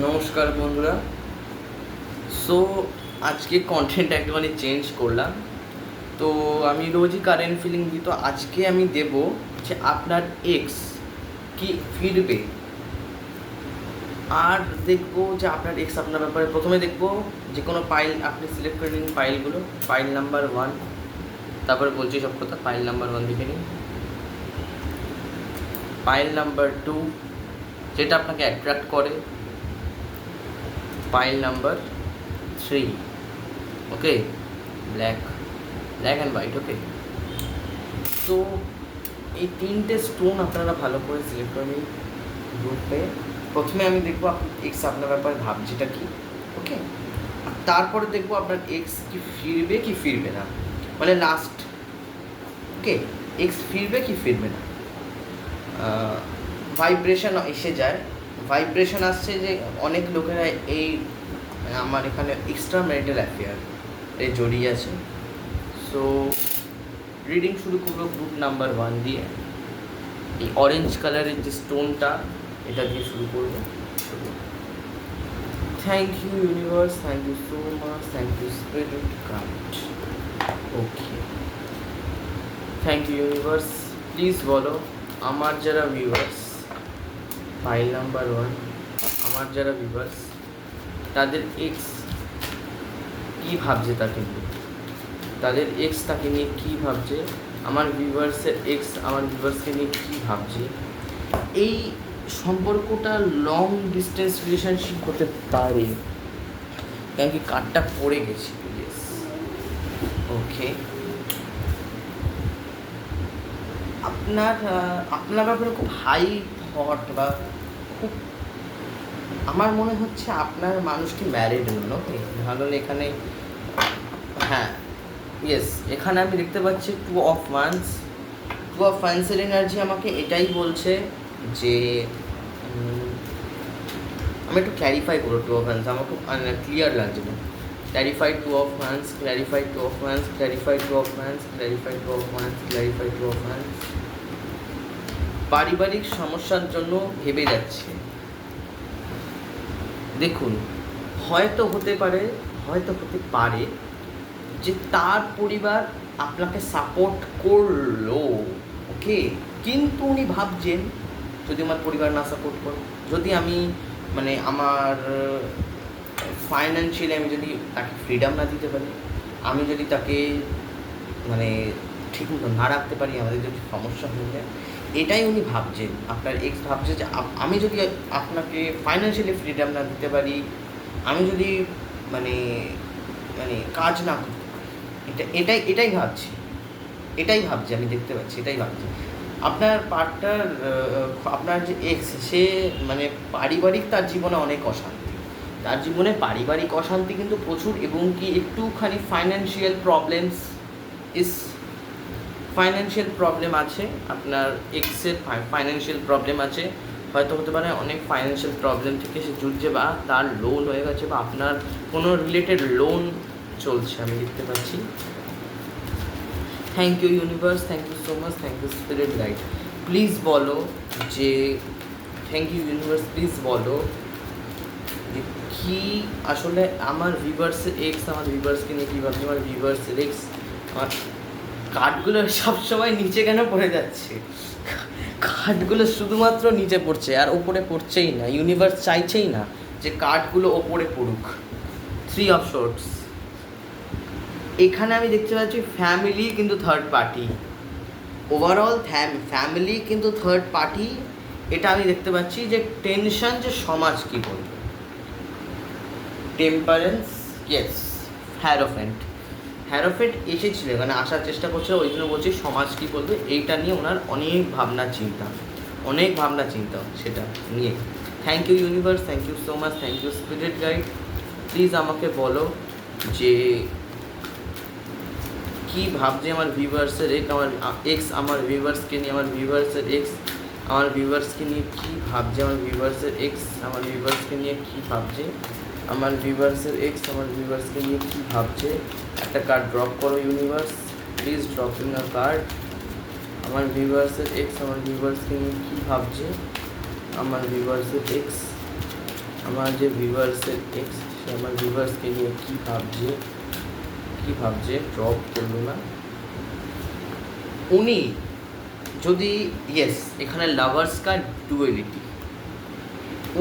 নমস্কার বন্ধুরা। সো আজকে কন্টেন্ট একটুখানি চেঞ্জ করলাম। তো আমি রোজই কারেন্ট ফিলিং দিই, তো আজকে আমি দেব যে আপনার এক্স কি ফিরবে, আর দেখবো যে আপনার এক্স আপনার ব্যাপারে। প্রথমে দেখবো যে কোনো পাইল আপনি সিলেক্ট করে নিন পাইলগুলো। পাইল নাম্বার 1, তারপরে বলছি সব কথা। পাইল নাম্বার 1 দেখে নিন। পাইল নাম্বার 2 যেটা আপনাকে অ্যাট্রাক্ট করে। Pile number 3, okay, black and white, okay. তো এই তিনটে স্টোন আপনারা ভালো করে সিলেক্ট করে নিন গ্রুপে। প্রথমে আমি দেখবো আপনার এক্স আপনার ব্যাপারে ভাবছেটা কি, ওকে। তারপরে দেখবো আপনার এক্স কি ফিরবে কি ফিরবে না, মানে লাস্ট, ওকে। এক্স ফিরবে কি ফিরবে না। ভাইব্রেশন এসে যায়, ভাইব্রেশন আসছে যে অনেক লোকেরা এই আমার এখানে এক্সট্রা ম্যারিটাল অ্যাফেয়ার এ জড়িয়ে আছে। সো রিডিং শুরু করবো গ্রুপ নাম্বার 1 দিয়ে। এই অরেঞ্জ কালারের যে স্টোনটা, এটা দিয়ে শুরু করবো। Thank you universe, thank you so much, thank you spirit guide, okay. Thank you universe. Please বলো আমার যারা ভিউয়ার্স, ফাইল নাম্বার 1, আমার যারা ভিউয়ার্স তাদের এক্স কী ভাবছে তাকে নিয়ে, তাদের এক্স তাকে নিয়ে কী ভাবছে, আমার ভিউয়ার্সের এক্স আমার ভিউয়ার্সকে নিয়ে কী ভাবছে। এই সম্পর্কটা লং ডিস্টেন্স রিলেশনশিপ হতে পারে, কারণ কি কার্ডটা পড়ে গেছে, ইয়েস, ওকে। আপনার আপনার ব্যাপারে খুব হাই থট বা খুব, আমার মনে হচ্ছে আপনার মানুষটি ম্যারিড নন, ওকে। ধরুন এখানে, হ্যাঁ, ইয়েস, এখানে আমি দেখতে পাচ্ছি 2 অফ ওয়ান্স। 2 অফ ওয়ান্সের এনার্জি আমাকে এটাই বলছে যে আমি একটু ক্ল্যারিফাই করবো। 2 অফ ওয়ান্স আমার খুব ক্লিয়ার লাগছে না। Clarify 2 of wands, clarify 2 of wands, clarify 2 of wands, clarify 2 of wands, clarify 2 of wands. পারিবারিক সমস্যার জন্য ভেবে যাচ্ছে। দেখুন, হয়তো হতে পারে যে তার পরিবার আপনাকে সাপোর্ট করলো, ওকে, কিন্তু উনি ভাবছেন যদি আমার পরিবার না সাপোর্ট করে, যদি আমি মানে আমার ফাইন্যান্সিয়ালি আমি যদি তাকে ফ্রিডম না দিতে পারি, আমি যদি তাকে মানে ঠিক মতো না রাখতে পারি, আমাদের যদি সমস্যা হয়ে যায়, এটাই উনি ভাবছেন। আপনার এক্স ভাবছে যে আমি যদি আপনাকে ফাইন্যান্সিয়ালি ফ্রিডম না দিতে পারি, আমি যদি মানে মানে কাজ না করতে পারি, এটাই ভাবছি, আমি দেখতে পাচ্ছি, এটাই ভাবছি। আপনার পার্টনার, আপনার যে এক্স, সে মানে পারিবারিক, তার জীবনে অনেক অশান্তি, তার জীবনে পারিবারিক অশান্তি কিন্তু প্রচুর, এবং কি একটুখানি ফাইন্যান্সিয়াল প্রবলেম আছে। আপনার এক্সের ফাইন্যান্সিয়াল প্রবলেম আছে, হয়তো হতে পারে অনেক ফাইন্যান্সিয়াল প্রবলেম থেকে সে জুড়ছে, বা তার লোন হয়ে গেছে, বা আপনার কোনো রিলেটেড লোন চলছে, আমি দেখতে পাচ্ছি। Thank you universe, thank you so much, thank you spirit guide. Please বলো যে, থ্যাংক ইউ ইউনিভার্স, প্লিজ বলো যে কী আসলে আমার ভিউয়ার্সের এক্স আমার ভিউয়ার্সকে নিয়ে কী ভাবছে, আমার ভিউয়ার্সের এক্স আমার। কার্ডগুলো সবসময় নিচে কেন পড়ে যাচ্ছে? কার্ডগুলো শুধুমাত্র নিচে পড়ছে, আর ওপরে পড়ছেই না। ইউনিভার্স চাইছেই না যে কার্ডগুলো ওপরে পড়ুক। 3 অফ শর্টস। এখানে আমি দেখতে পাচ্ছি ফ্যামিলি কিন্তু থার্ড পার্টি, ওভারঅল ফ্যামিলি কিন্তু থার্ড পার্টি। এটা আমি দেখতে পাচ্ছি যে টেনশন, যে সমাজ কী বলবে। টেম্পারেন্স, ইয়েস, হ্যারোফেন্ট এসেছিল এখানে, আসার চেষ্টা করছিল, ওই জন্য বলছি সমাজ কী বলবে, এইটা নিয়ে ওনার অনেক ভাবনা চিন্তা সেটা নিয়ে। Thank you universe, thank you so much, thank you spirit guide. Please আমাকে বলো যে কী ভাবছে আমার ভিউয়ার্সের এক্স আমার ভিউয়ার্সকে নিয়ে, আমার ভিউয়ার্সের এক্স আমার ভিউয়ার্সকে নিয়ে কী ভাবছে, আমার ভিউয়ার্সের এক্স আমার ভিউয়ার্সকে নিয়ে কী ভাবছে, আমার ভিউয়ার্সের এক্স আমার ভিউয়ার্সকে নিয়ে কী ভাবছে। একটা কার্ড ড্রপ করো universe, please drop in a card. আমার ভিউয়ার্সের এক্স আমার ভিউয়ার্সকে নিয়ে কী ভাবছে, আমার ভিউয়ার্সের এক্স আমার যে ভিউয়ার্সের এক্স, সে আমার ভিউয়ার্সকে নিয়ে কী ভাবছে ড্রপ করলো না। উনি যদি ইয়েস, এখানে লাভার্স কার ডুয়েলিটি,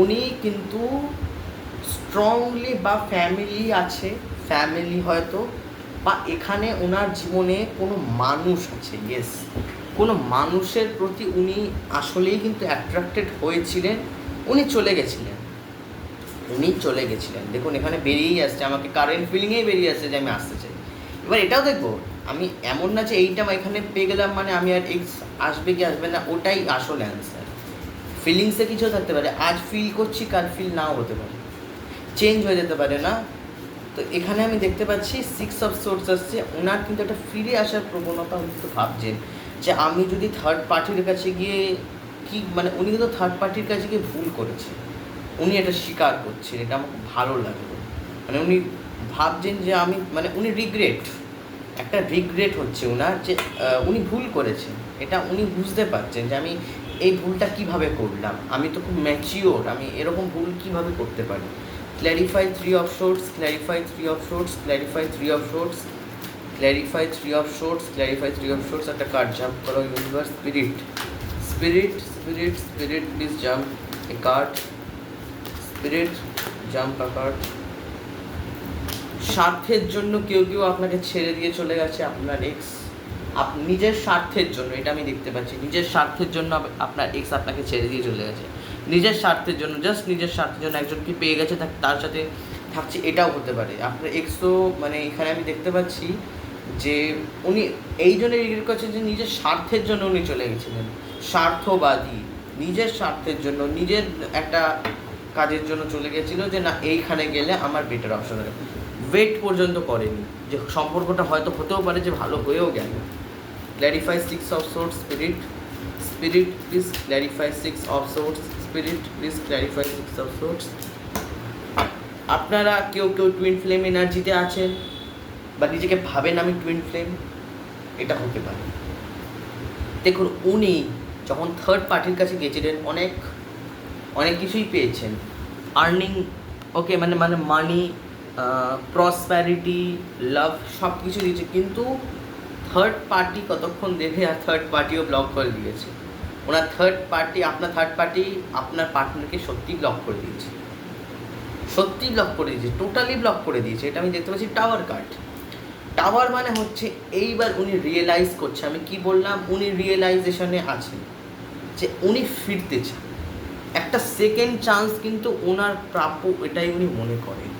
উনি কিন্তু স্ট্রংলি বা ফ্যামিলি আছে, ফ্যামিলি হয়তো, বা এখানে ওনার জীবনে কোনো মানুষ আছে, ইয়েস, কোনো মানুষের প্রতি উনি আসলেই কিন্তু অ্যাট্রাক্টেড হয়েছিলেন, উনি চলে গেছিলেন। দেখুন এখানে বেরিয়েই আসছে, আমাকে কারেন্ট ফিলিংয়েই বেরিয়ে আসছে যে আমি আসতে চাই। এবার এটাও দেখবো, আমি এমন না যে এইটা এখানে পেয়ে গেলাম মানে আমি আর এক্স আসবে কি আসবে না, ওটাই আসল অ্যান্সার। ফিলিংসে কিছু থাকতে পারে, আজ ফিল করছি কাল ফিল নাও হতে পারে, চেঞ্জ হয়ে যেতে পারে না। তো এখানে আমি দেখতে পাচ্ছি 6 অফ সোর্স আসছে, ওনার কিন্তু একটা ফিরে আসার প্রবণতা উনি তো ভাবছেন যে আমি যদি থার্ড পার্টির কাছে গিয়ে কি, মানে উনি কিন্তু থার্ড পার্টির কাছে গিয়ে ভুল করেছে, উনি এটা স্বীকার করছেন, এটা আমাকে ভালো লাগলো। মানে উনি ভাবছেন যে আমি, মানে উনি রিগ্রেট হচ্ছে ওনার, যে উনি ভুল করেছেন, এটা উনি বুঝতে পারছেন যে আমি এই ভুলটা কিভাবে করলাম, আমি তো খুব ম্যাচিওর, আমি এরকম ভুল কিভাবে করতে পারি। Clarify 3 of swords, clarify 3 of swords, clarify 3 of swords, clarify 3 of swords, clarify 3 of swords. একটা কার্ড জাম্প করো universe. Spirit, please jump A card. Spirit, jump a card. স্বার্থের জন্য কেউ আপনাকে ছেড়ে দিয়ে চলে গেছে, আপনার এক্স, নিজের স্বার্থের জন্য, এটা আমি দেখতে পাচ্ছি, নিজের স্বার্থের জন্য আপনার এক্স আপনাকে ছেড়ে দিয়ে চলে গেছে, নিজের স্বার্থের জন্য, জাস্ট নিজের স্বার্থের জন্য একজনকে পেয়ে গেছে, তার সাথে থাকছে, এটাও হতে পারে। আপনার এক্সও, মানে এখানে আমি দেখতে পাচ্ছি যে উনি এই জন্য রিগ্রেট করছেন যে নিজের স্বার্থের জন্য উনি চলে গেছিলেন, স্বার্থবাদী, নিজের স্বার্থের জন্য, নিজের একটা কাজের জন্য চলে গেছিলো, যে না এইখানে গেলে আমার বেটার অপশন হবে। ওয়েট পর্যন্ত করেনি, যে সম্পর্কটা হয়তো হতেও পারে যে ভালো হয়েও গেল। Clarify 6 of swords. Spirit please clarify 6 of swords. Spirit please clarify 6 of swords. আপনারা কেউ টুইন ফ্লেম এনার্জিতে আছেন বা নিজেকে ভাবেন আমি টুইন ফ্লেম, এটা হতে পারে। দেখুন উনি যখন থার্ড পার্টির কাছে গেছিলেন অনেক কিছুই পেয়েছেন, আর্নিং, ওকে, মানে মানি, প্রসপ্যারিটি, লাভ, সব কিছু দিয়েছে, কিন্তু থার্ড পার্টি কতক্ষণ দেখে আর থার্ড পার্টিও ব্লক করে দিয়েছে। আপনার থার্ড পার্টি আপনার পার্টনারকে সত্যি ব্লক করে দিয়েছে, টোটালি ব্লক করে দিয়েছে। এটা আমি দেখতে পাচ্ছি টাওয়ার কার্ড। টাওয়ার মানে হচ্ছে এইবার উনি রিয়েলাইজ করছে, আমি কি বললাম, উনি রিয়েলাইজেশনে আছেন যে উনি ফিরতে চান, একটা সেকেন্ড চান্স কিন্তু ওনার প্রাপ্য, এটাই উনি মনে করেন।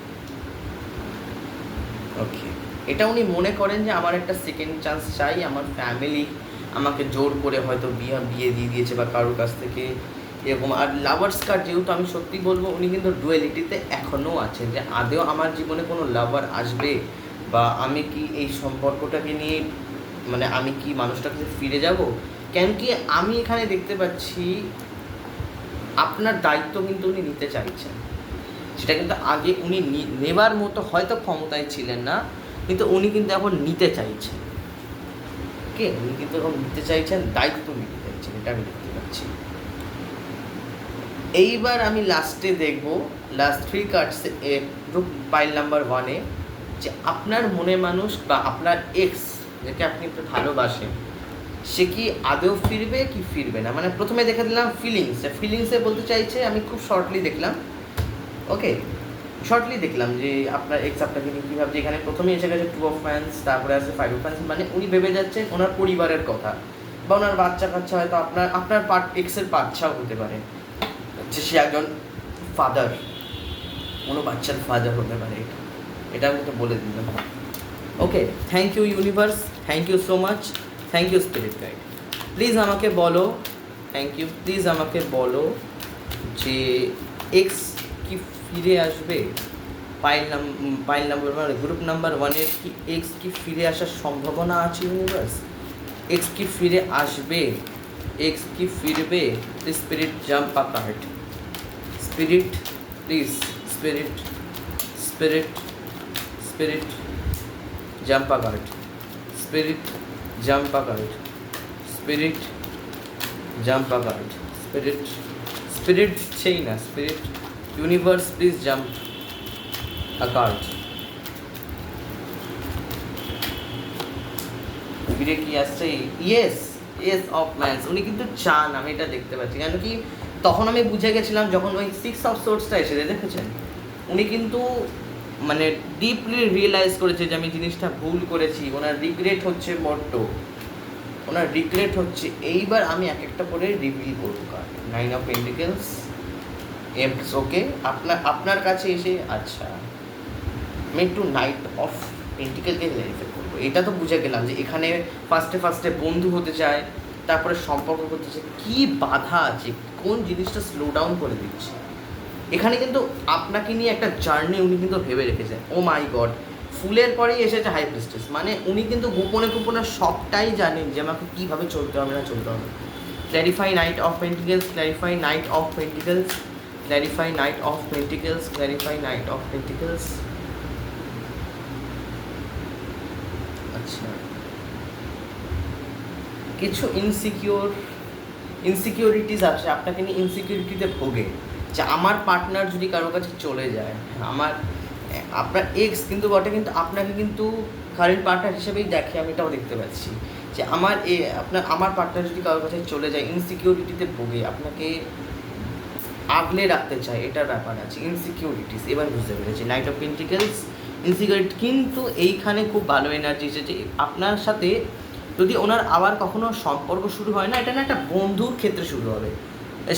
ওকে, এটা উনি মনে করেন যে আমার একটা সেকেন্ড চান্স চাই, আমার ফ্যামিলি আমাকে জোর করে হয়তো বিয়ে দিয়ে দিয়েছে বা কারোর কাছ থেকে এরকম। আর লাভার্স কার্ড, যেহেতু আমি সত্যি বলবো উনি কিন্তু ডুয়ালিটিতে এখনও আছেন, যে আদেও আমার জীবনে কোনো লাভার আসবে, বা আমি কি এই সম্পর্কটাকে নিয়ে, মানে আমি কি মানুষটার কাছে ফিরে যাব। কেন কি আমি এখানে দেখতে পাচ্ছি আপনার দায়িত্ব কিন্তু উনি নিতে চাইছেন, সেটা কিন্তু আগে উনি নেবার মতো হয়তো ক্ষমতায় ছিলেন না, কিন্তু উনি কিন্তু এখন নিতে চাইছেন, উনি কিন্তু এখন নিতে চাইছেন, দায়িত্ব নিতে চাইছেন, এটা আমি দেখতে পাচ্ছি। এইবার আমি লাস্টে দেখব, লাস্ট 3 কার্ডসে গ্রুপ পাইল নাম্বার 1-এ, যে আপনার মনে মানুষ বা আপনার এক্স যাকে আপনি একটু ভালোবাসেন, সে কি আদৌ ফিরবে কি ফিরবে না। মানে প্রথমে দেখে দিলাম ফিলিংসে বলতে চাইছে, আমি খুব শর্টলি দেখলাম, ওকে, শর্টলি দেখলাম যে আপনার এক্স আপনাকে নিয়ে কী ভাবছে। এখানে প্রথমে এসে গেছে 2 অফ ফ্যান্স, তারপরে আসছে 5 অফ ফ্যান্স, মানে উনি ভেবে যাচ্ছেন ওনার পরিবারের কথা, বা ওনার বাচ্চা কাচ্চা, হয়তো আপনার এক্সের বাচ্চাও হতে পারে, যে সে একজন ফাদার, কোনো বাচ্চার ফাদার হতে পারে, এটা আমি তো বলে দিলাম। Okay, thank you universe, thank you so much, thank you spirit guide. Please আমাকে বলো, থ্যাংক ইউ, প্লিজ আমাকে বলো যে এক্স কি ফিরে আসবে, পাইল নাম্বার 1, গ্রুপ নাম্বার 1-এর কি এক্স কি ফিরে আসার সম্ভাবনা আছে ইউনিভার্স? এক্স কি ফিরে আসবে, এক্স কি ফিরবে? Spirit jump a card. Spirit please, spirit jump a card. Spirit jump a card. Spirit jump a card. Spirit দিচ্ছেই না, spirit universe please jump a card. ফিরে কি আসছে? Yes yes of mans. উনি কিন্তু চান, আমি এটা দেখতে পাচ্ছি। কেন কি তখন আমি বুঝে গেছিলাম যখন ওই 6 অফ সোর্সটা এসেছে, দেখেছেন উনি কিন্তু মানে ডিপলি রিয়েলাইজ করেছে যে আমি জিনিসটা ভুল করেছি। ওনার রিগ্রেট হচ্ছে বড্ড, ওনার রিগ্রেট হচ্ছে। এইবার আমি এক একটা করে রিভিল করবো কার্ড। 9 অফ পেন্টিকেলস, এমস ওকে। আপনার কাছে এসে আচ্ছা আমি একটু নাইট অফ পেন্টিকেলকে ক্লারিফাই করবো। এটা তো বুঝে গেলাম যে এখানে ফার্স্টে বন্ধু হতে চায়, তারপরে সম্পর্ক করতে চায়। কী বাধা আছে, কোন জিনিসটা স্লো ডাউন করে দিচ্ছে। এখানে কিন্তু আপনাকে নিয়ে একটা জার্নি উনি কিন্তু ভেবে রেখেছেন। ও মাই গড, ফুলের পরেই এসেছে হাই প্রিস্টেস। মানে উনি কিন্তু গোপনে গোপনে সবটাই জানেন যে আমাকে কীভাবে চলতে হবে না চলতে হবে। Clarify night of pentacles, clarify night of pentacles, clarify night of pentacles, clarify night of pentacles. আচ্ছা, কিছু ইনসিকিউরিটিস আছে, আপনাকে নিয়ে ইনসিকিউরিটিতে ভোগে যে আমার পার্টনার যদি কারোর কাছে চলে যায়, আপনার এক্স কিন্তু বটে, কিন্তু আপনাকে কিন্তু কারেন্ট পার্টনার হিসেবেই দেখে। আমি এটাও দেখতে পাচ্ছি যে আমার পার্টনার যদি কারোর কাছে চলে যায়, ইনসিকিউরিটিতে ভোগে, আপনাকে আগলে রাখতে চায়, এটার ব্যাপার আছে। ইনসিকিউরিটিস এবার বুঝতে পেরেছি। Night of pentacles, insecurity. কিন্তু এইখানে খুব ভালো এনার্জি এসেছে আপনার সাথে। যদি ওনার আবার কখনো সম্পর্ক শুরু হয় না, এটা না একটা বন্ধুর ক্ষেত্রে শুরু হবে।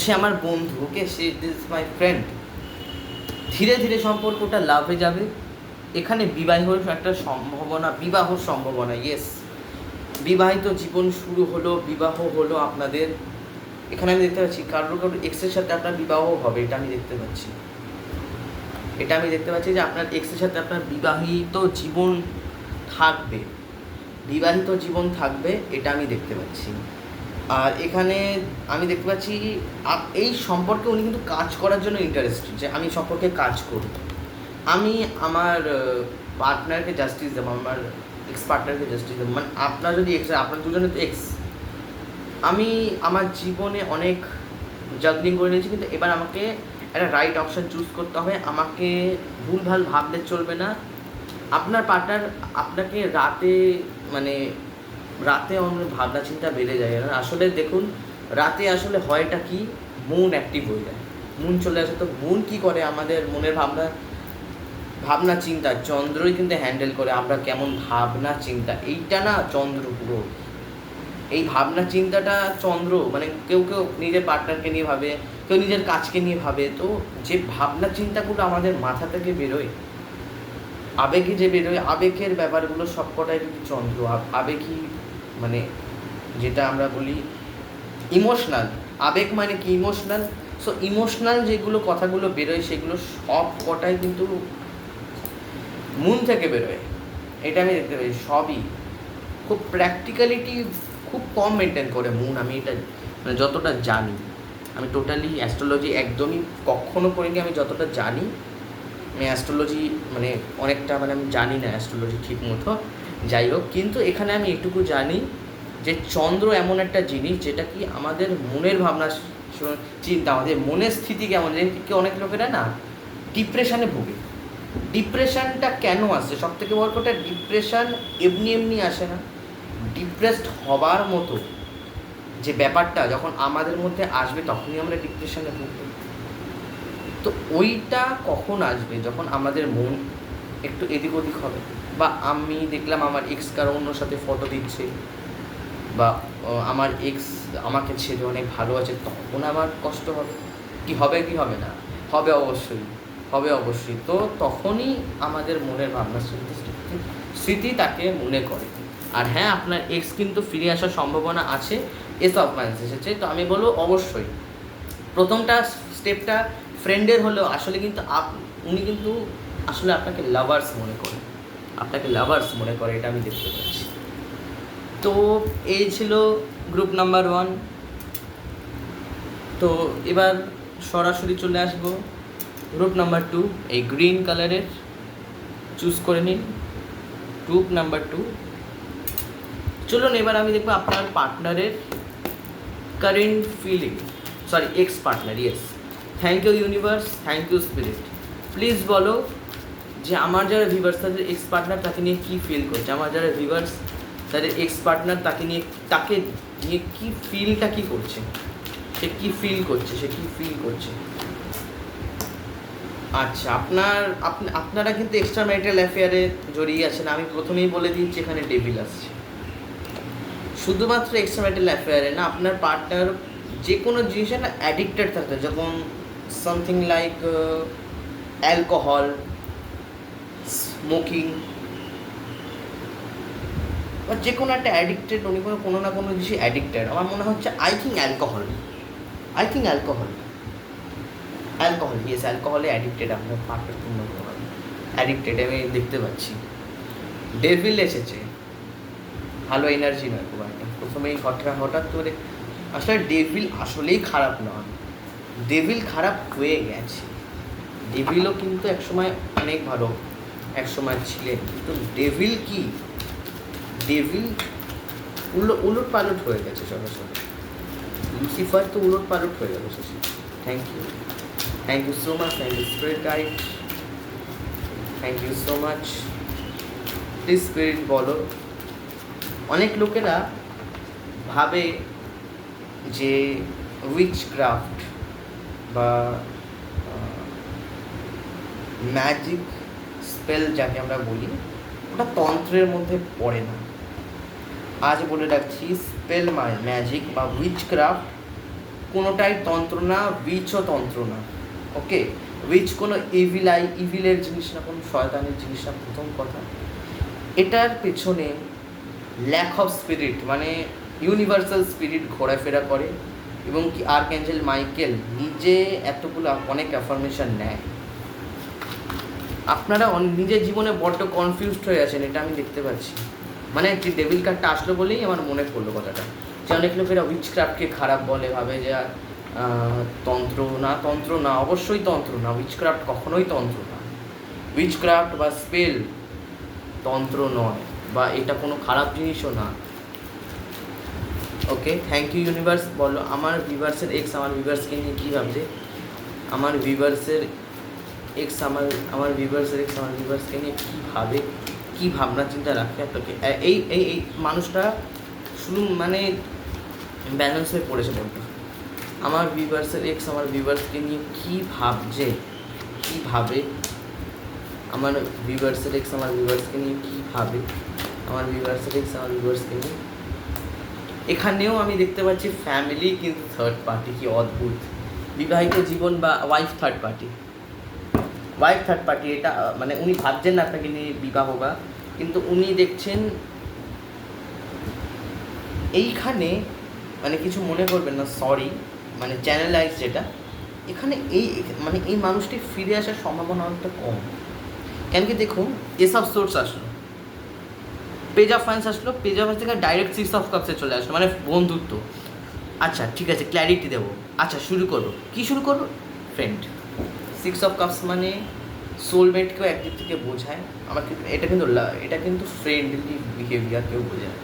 সে আমার বন্ধু, ওকে, সে ইজ মাই ফ্রেন্ড। ধীরে ধীরে সম্পর্কটা লাভে যাবে। এখানে বিবাহের একটা সম্ভাবনা, বিবাহর সম্ভাবনা। ইয়েস, বিবাহিত জীবন শুরু হলো, বিবাহ হলো আপনাদের। এখানে আমি দেখতে পাচ্ছি কারোর এক্সের সাথে আপনার বিবাহ হবে, এটা আমি দেখতে পাচ্ছি। যে আপনার এক্সের সাথে আপনার বিবাহিত জীবন থাকবে, এটা আমি দেখতে পাচ্ছি। আর এখানে আমি দেখতে পাচ্ছি এই সম্পর্কে উনি কিন্তু কাজ করার জন্য ইন্টারেস্টেড, যে আমি সম্পর্কে কাজ করব, আমি আমার পার্টনারকে জাস্টিস দেবো, আমার এক্স পার্টনারকে জাস্টিস দেবো। মানে আপনার যদি আপনার দুজনে তো এক্স, আমি আমার জীবনে অনেক জাগলিং করে নিয়েছি, কিন্তু এবার আমাকে একটা রাইট অপশান চুজ করতে হবে। আমাকে ভুলভাল ভাবলে চলবে না। আপনার পার্টনার আপনাকে রাতে অনেক ভাবনা চিন্তা বেড়ে যায়। আসলে দেখুন, রাতে আসলে হয়টা কি, মন অ্যাক্টিভ হয়ে যায়, মন চলে আসে। তো মন কী করে, আমাদের মনের ভাবনা চিন্তা চন্দ্রই কিন্তু হ্যান্ডেল করে। আমরা কেমন ভাবনা চিন্তা, এইটা না চন্দ্র পুরো, এই ভাবনা চিন্তাটা চন্দ্র। মানে কেউ নিজের পার্টনারকে নিয়ে ভাবে, কেউ নিজের কাজকে নিয়ে ভাবে। তো যে ভাবনা চিন্তাগুলো আমাদের মাথা থেকে বেরোয়, আবেগে যে বেরোয়, আবেগের ব্যাপারগুলো সবকটাই কিন্তু চন্দ্র। আবেগই মানে যেটা আমরা বলি ইমোশনাল, আবেগ মানে কি ইমোশনাল। সো ইমোশনাল যেগুলো কথাগুলো বেরোয়, সেগুলো সব কটাই কিন্তু মন থেকে বেরোয়। এটা আমি দেখতে পাই। সবই খুব প্র্যাকটিক্যালিটি খুব কম মেনটেন করে মন। আমি এটা মানে যতটা জানি, আমি টোটালি অ্যাস্ট্রোলজি একদমই কখনো করিনি। আমি যতটা জানি, আমি অ্যাস্ট্রোলজি মানে অনেকটা আমি জানি না অ্যাস্ট্রোলজি ঠিক মতো, যাই হোক। কিন্তু এখানে আমি এটুকু জানি যে চন্দ্র এমন একটা জিনিস যেটা কি আমাদের মনের ভাবনা চিন্তা, আমাদের মনের স্থিতি কেমন। কি অনেক লোকেরা না ডিপ্রেশনে ভোগে। ডিপ্রেশনটা কেন আসছে? সবথেকে বড় কথা, ডিপ্রেশন এমনি আসে না। ডিপ্রেসড হবার মতো যে ব্যাপারটা যখন আমাদের মধ্যে আসবে, তখনই আমরা ডিপ্রেশনে ভুগব। তো ওইটা কখন আসবে? যখন আমাদের মন একটু এদিক ওদিক হবে, বা আমি দেখলাম আমার এক্স কারো অন্যর সাথে ফটো দিচ্ছে, বা আমার এক্স আমাকে ছেড়ে অনেক ভালো আছে, তখন আমার কষ্ট হবে। কি হবে না? হবে অবশ্যই। তো তখনই আমাদের মনের ভাবনা স্মৃতি তাকে মনে করে। আর হ্যাঁ, আপনার এক্স কিন্তু ফিরে আসার সম্ভাবনা আছে। এস অফ ওয়ান্স এসেছে, তো আমি বলবো অবশ্যই প্রথমটা স্টেপটা ফ্রেন্ডের হলেও আসলে কিন্তু উনি কিন্তু আসলে আপনাকে লাভার্স মনে করে, এটা আমি দেখতে পাচ্ছি। তো এই ছিল গ্রুপ নাম্বার 1। তো এবার সরাসরি চলে আসবো গ্রুপ নাম্বার 2। এই গ্রিন কালারের চুজ করে নিন গ্রুপ নাম্বার 2। চলুন এবার আমি দেখবো আপনার পার্টনারের current feeling, ex partner. Yes, thank you universe, thank you spirit. Please বলো যে আমার যারা ভিউয়ার্স তাদের এক্স পার্টনার তাকে নিয়ে কী ফিল করছে, আমার যারা ভিউয়ার্স তাদের এক্স পার্টনার তাকে নিয়ে কী ফিলটা কী করছে, সে কী ফিল করছে, সে কী ফিল করছে। আচ্ছা, আপনারা কিন্তু এক্সট্রা ম্যারিটাল অ্যাফেয়ারে জড়িয়ে আছেন। আমি প্রথমেই বলে দিচ্ছি এখানে ডেভিল আসছে। শুধুমাত্র এক্সট্রা ম্যারিটাল অ্যাফেয়ারে না, আপনার পার্টনার যে কোনো জিনিসে না অ্যাডিক্টেড থাকতে, যখন সামথিং লাইক অ্যালকোহল, স্মোকিং বা যে কোনো একটা অ্যাডিক্টেড, উনি কোনো না কোনো জিনিসে অ্যাডিক্টেড। আমার মনে হচ্ছে আই থিঙ্ক অ্যালকোহল, ইয়েস, অ্যালকোহলে অ্যাডিক্টেড আপনার পার্টনার, অ্যাডিক্টেড আমি দেখতে পাচ্ছি। ডেভিল এসেছে, ভালো এনার্জি নয় খুব একটা। প্রথমেই হঠাৎ করে আসলে ডেভিল আসলেই খারাপ নয়, ডেভিল খারাপ হয়ে গেছে। ডেভিলও কিন্তু একসময় অনেক ভালো একসময় ছিলেন, কিন্তু ডেভিল কি, ডেভিল উলট পালট হয়ে গেছে সরাসরি। লুসিফার তো উলট পালট হয়ে গেল শেষে। Thank you so much, thank you spirit guide, thank you so much. Please spirit বলো। অনেক লোকেরা ভাবে যে উইচ ক্রাফট বা ম্যাজিক স্পেল যাকে আমরা বলি, ওটা তন্ত্রের মধ্যে পড়ে না। আজ বলে রাখছি, স্পেল ম্যাজিক বা উইচ ক্রাফট কোনোটাই তন্ত্র না, উইচও তন্ত্র না। ওকে, উইচ কোনো ইভিলের জিনিস না, কোনো শয়তানের জিনিস না। প্রথম কথা, এটার পেছনে ল্যাক অফ স্পিরিট, মানে ইউনিভার্সাল স্পিরিট ঘোরাফেরা করে, এবং কি আর্কঅ্যাঞ্জেল মাইকেল নিজে এতগুলো অনেক অ্যাফার্মেশন নেয়। আপনারা নিজের জীবনে বড্ড কনফিউজড হয়ে আছেন, এটা আমি দেখতে পাচ্ছি। মানে যে ডেভিল কার্ডটা আসলো বলেই আমার মনে পড়লো কথাটা, যে অনেক লোকেরা উইচ ক্রাফটকে খারাপ বলে, ভাবে যে তন্ত্র না, অবশ্যই তন্ত্র না, উইচ ক্রাফট কখনোই তন্ত্র না। উইচ ক্রাফট বা স্পেল তন্ত্র নয়, বা এটা কোনো খারাপ জিনিসও না। ওকে, থ্যাংক ইউ ইউনিভার্স। বলো আমার ভিউয়ার্সের এক্স আমার ভিউয়ার্সকে নিয়ে কী ভাবছে, আমার ভিউয়ার্সের এক্স আমার ভিউয়ার্সকে নিয়ে কী ভাবে, কী ভাবনা চিন্তা রাখে আপনাকে। এই মানুষটা শুধু মানে ব্যালেন্স হয়ে পড়েছে বলতে। আমার ভিউয়ার্সের এক্স আমার ভিউয়ার্সকে নিয়ে কী ভাবছে, কী ভাবে, আমার ভিউয়ার্সের এক্স আমার ভিউয়ার্সকে নিয়ে কী ভাবে, আমার ভিউয়ার্সের এক্স আমার ভিউয়ার্সকে নিয়ে। এখানেও আমি দেখতে পাচ্ছি ফ্যামিলি কিন্তু থার্ড পার্টি, কি অদ্ভুত। বিবাহিত জীবন বা ওয়াইফ থার্ড পার্টি, এটা মানে উনি ভাবছেন না আপনাকে নিয়ে বিবাহ বা, কিন্তু উনি দেখছেন এইখানে, মানে কিছু মনে করবেন না, সরি, মানে চ্যানেলাইজ যেটা, এখানে এই মানুষটি ফিরে আসার সম্ভাবনা অনেকটা কম। কেন কি দেখুন, এসব সোর্স আসলো, পেজ অফ ফাইন্স আসলো, পেজ অফ ফাইন্স থেকে ডাইরেক্ট 6 অফ কাপসে চলে আসলো, মানে বন্ধুত্ব। আচ্ছা ঠিক আছে, ক্ল্যারিটি দেবো। আচ্ছা শুরু করবো, কী শুরু করবো, ফ্রেন্ড। 6 অফ কাপস মানে সোলমেটকেও একদিক থেকে বোঝায়। এটা কিন্তু ফ্রেন্ডলি বিহেভিয়ার কেউ বোঝায়,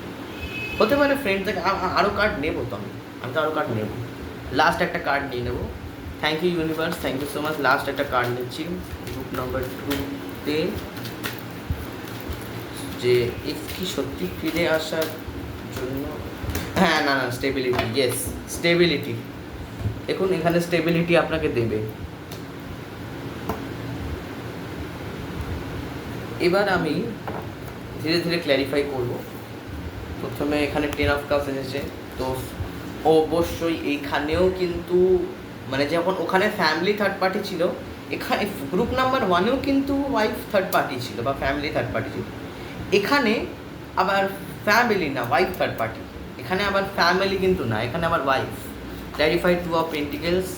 হতে পারে ফ্রেন্ড থেকে। আরও কার্ড নেবো তো, আমি তো আরও কার্ড নেবো, লাস্ট একটা কার্ড নিয়ে নেবো। Thank you universe, thank you so much. Last একটা কার্ড নিচ্ছি গ্রুপ নাম্বার 2-তে, যে কি সত্যি ফিরে আসার জন্য, হ্যাঁ না স্টেবিলিটি, ইয়েস স্টেবিলিটি। দেখুন এখানে স্টেবিলিটি আপনাকে দেবে। এবার আমি ধীরে ধীরে ক্ল্যারিফাই করব। প্রথমে এখানে 10 অফ কাপস এসেছে, তো অবশ্যই এইখানেও কিন্তু মানে যেমন ওখানে ফ্যামিলি থার্ড পার্টি ছিল, এখানে গ্রুপ নাম্বার 1-এও কিন্তু ওয়াইফ থার্ড পার্টি ছিল বা ফ্যামিলি থার্ড পার্টি ছিল। এখানে আবার ফ্যামিলি না, ওয়াইফ থার্ড পার্টি। এখানে আবার ফ্যামিলি কিন্তু না, এখানে আবার wife. Clarify 2 of pentacles,